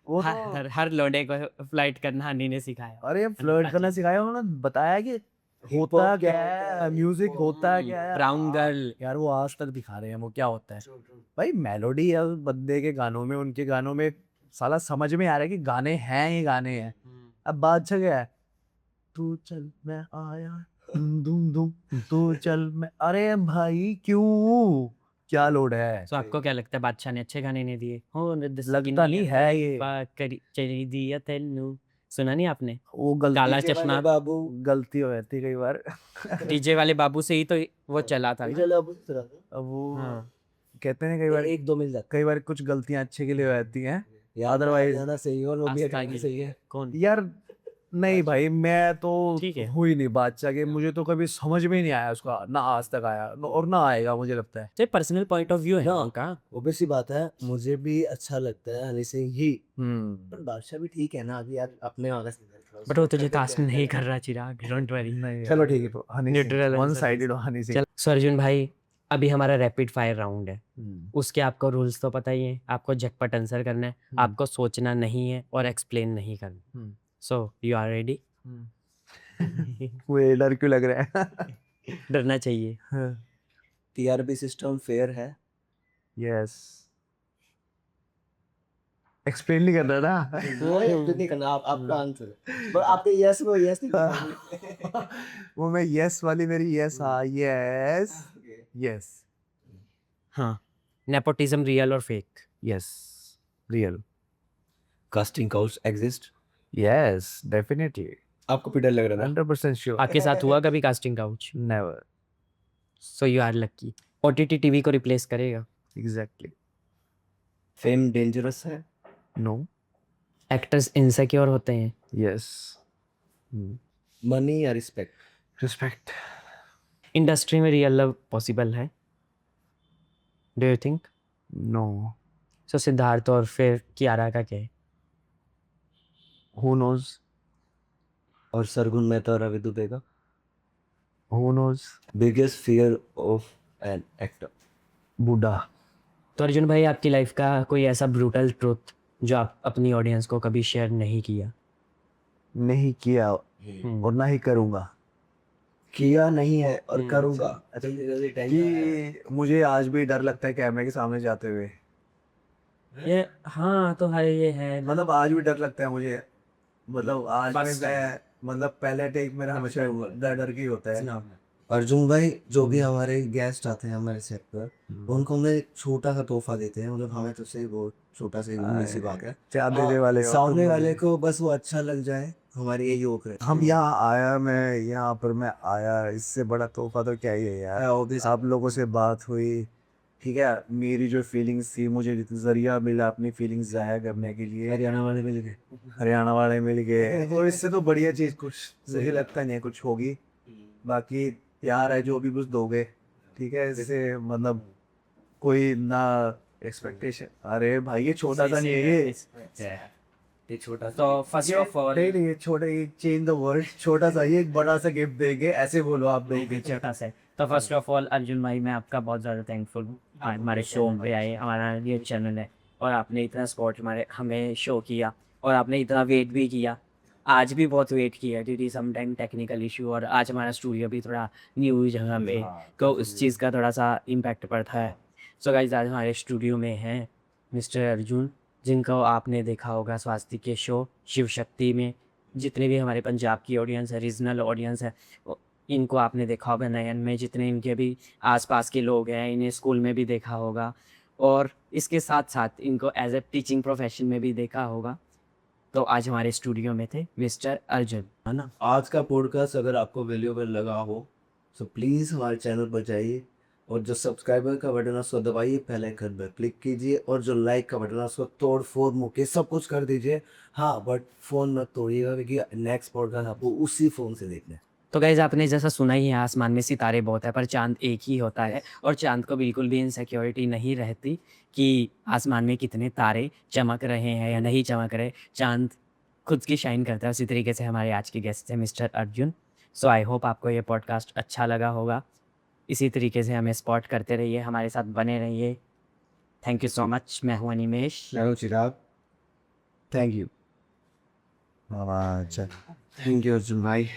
वो हर तो, हर लौंडे को फ्लाइट करना हनी ने सिखाया। अरे फ्लर्ट करना सिखाया उन्होंने, बताया कि होता क्या है म्यूजिक, होता क्या है। Brown girl. यार वो आज तक दिखा रहे हैं वो क्या होता है भाई। मेलोडी है उस बंदे के गानों में, उनके गानों में साला समझ में आ रहा है कि गाने हैं, ये गाने हैं। अब बादशाह क्या है, तू चल मैं आया दुम दुम, तू चल मैं, अरे भाई क्यों, क्या लोड है। तो आपको क्या लगता है बादशाह ने अच्छे गाने नहीं दिए? हो लगता नहीं है ये। चली दिया तेनू, सुना नहीं आपने? वो गलती काला डीजे वाले चश्मा। बाबू, गलती हो जाती कई बार। डीजे वाले बाबू से ही तो वो चला था ना। डीजे बाबू इस तरह से। अब वो हाँ। कहते हैं कई बार, एक दो मिल जाते कई बार कुछ गलतियां अच्छे के लिए हो जाती हैं। याद रवाई जाना सही है और वो भी आस्था अकेले की। सही है। कौन? यार नहीं भाई, मैं तो ठीक है। हुई नहीं बादशाह के, मुझे तो कभी समझ में नहीं आया उसका, ना आज तक आया और ना आएगा मुझे लगता है। तो पर्सनल पॉइंट ऑफ व्यू है हाँ। उनका। ऑब्वियस सी बात है, मुझे भी अच्छा लगता है हनी सिंह ही, पर हम्म। बादशाह भी ठीक है ना। अभी यार अपने वाला बट वो तुझे कास्ट नहीं कर रहा चिराग, डोंट वरी। नहीं चलो यार, ठीक है। तो Honey neutral Singh, one answer sided Honey Singh. चल। सो अर्जुन भाई, अभी हमारा रैपिड फायर राउंड है। हम्म, उसके आपको रूल्स तो पता ही है। आपको झटपट आंसर करना है, आपको सोचना नहीं है और एक्सप्लेन नहीं करना। हम्म, सो यू आर रेडी? मुझे डर क्यों लग रहा है? डरना चाहिए। टीआरपी सिस्टम फेयर है? यस। एक्सप्लेन नहीं करना ना। वो नहीं करना, आपका आंसर, पर आपके यस में यस नहीं करना। वो मैं यस वाली मेरी यस, हाँ यस यस हाँ। नेपोटिज्म रियल और fake? Yes real. Casting couch exist? Yes definitely, आपको भी डर लग रहा था? 100% श्योर। आपके साथ हुआ कभी casting couch? Never. So you are lucky. OTT TV को रिप्लेस करेगा? एग्जैक्टली। फेम डेंजरस है? नो। एक्टर्स इनसिक्योर होते हैं? यस। मनी या रिस्पेक्ट? रिस्पेक्ट। इंडस्ट्री में रियल लव पॉसिबल है? Do you think? No. So Siddharth और फिर कियारा का क्या है? Who knows. और सरगुन मेहता और रवि दुबे का? Who knows. Biggest fear of an actor? बूढ़ा। तो अर्जुन भाई, आपकी लाइफ का कोई ऐसा ब्रूटल ट्रुथ जो आप अपनी ऑडियंस को कभी शेयर नहीं किया? नहीं किया और ना ही करूँगा। किया नहीं है और करूंगा। अच्छा कि मुझे आज भी डर लगता है कैमरे के सामने जाते हुए, ये हाँ तो है, ये है। मतलब आज भी डर लगता है मुझे, मतलब आज बस। मैं मतलब पहले टेक मेरा हमेशा डर डर के ही होता है। अर्जुन भाई, जो भी हमारे गेस्ट आते हैं हमारे सेट पर, उनको हम एक छोटा सा तोहफा देते हैं। मतलब हमें तो से वो छोटा सा उम्मीद सी बात है, चार देने वाले हो सामने तुम। वाले को बस वो अच्छा लग जाए, हमारी यही होप है। हम यहाँ आया, मैं यहाँ पर मैं आया, इससे बड़ा तोहफा तो क्या ही है यार। आप लोगों से बात हुई, ठीक है, मेरी जो फीलिंग्स थी, मुझे जरिया मिला अपनी फीलिंग्स जाहिर करने के लिए। हरियाणा वाले मिल गए। हरियाणा वाले मिल गए, और इससे तो बढ़िया चीज़ कुछ मुझे लगता नहीं है कुछ होगी। बाकी प्यार है जो भी कुछ दोगे, ठीक है, जैसे मतलब कोई ना एक्सपेक्टेशन। अरे भाई ये छोटा सा नहीं है, ये छोटा सा तो फर्स्ट ऑफ ऑल, नहीं नहीं, ये छोटा, ये चेंज द वर्ल्ड, छोटा सा ये एक बड़ा सा गिफ्ट देंगे, ऐसे बोलो आप लोग। छोटा सा है। तो फर्स्ट ऑफ ऑल अर्जुन भाई, मैं आपका बहुत ज़्यादा थैंकफुल हूँ। हमारे शो पे आए, हमारा ये चैनल है और आपने इतना सपोर्ट हमें शो किया और आपने इतना वेट भी किया। आज भी बहुत वेट किया due to some time technical issue, और आज हमारा स्टूडियो भी थोड़ा न्यू जगह पे, तो उस चीज़ का थोड़ा सा इम्पैक्ट पड़ता है। सो गाइस, आज हमारे स्टूडियो में हैं मिस्टर अर्जुन, जिनको आपने देखा होगा स्वास्थ्य के शो शिव शक्ति में। जितने भी हमारे पंजाब की ऑडियंस है, रीजनल ऑडियंस है, इनको आपने देखा होगा नयन में। जितने इनके भी आसपास के लोग हैं, इन्हें स्कूल में भी देखा होगा, और इसके साथ साथ इनको एज ए टीचिंग प्रोफेशन में भी देखा होगा। तो आज हमारे स्टूडियो में थे मिस्टर अर्जुन, है ना। आज का पॉडकास्ट अगर आपको वैल्यूएबल लगा हो तो प्लीज़ हमारे चैनल पर जाइए और जो सब्सक्राइबर का बटन है उसको दबाइए, पहले आइकन पर क्लिक कीजिए, और जो लाइक का बटन है उसको तोड़ फोड़ मुके सब कुछ कर दीजिए। हाँ, बट फ़ोन मत तोड़िएगा क्योंकि नेक्स्ट पॉडकास्ट आपको उसी फ़ोन से देखना है। तो गाइज, आपने जैसा सुना ही है, आसमान में सितारे बहुत है पर चांद एक ही होता है, और चांद को बिल्कुल भी इनसिक्योरिटी नहीं रहती कि आसमान में कितने तारे चमक रहे हैं या नहीं चमक रहे। चांद खुद की शाइन करता है। उसी तरीके से हमारे आज के गेस्ट थे mister Arjun. So I hope आपको ये पॉडकास्ट अच्छा लगा होगा। इसी तरीके से हमें सपोर्ट करते रहिए, हमारे साथ बने रहिए। Thank you so much. मैं हूँ अनिमेश। मैं हूँ चिराग। Thank you. अच्छा। थैंक यू अर्जुन भाई।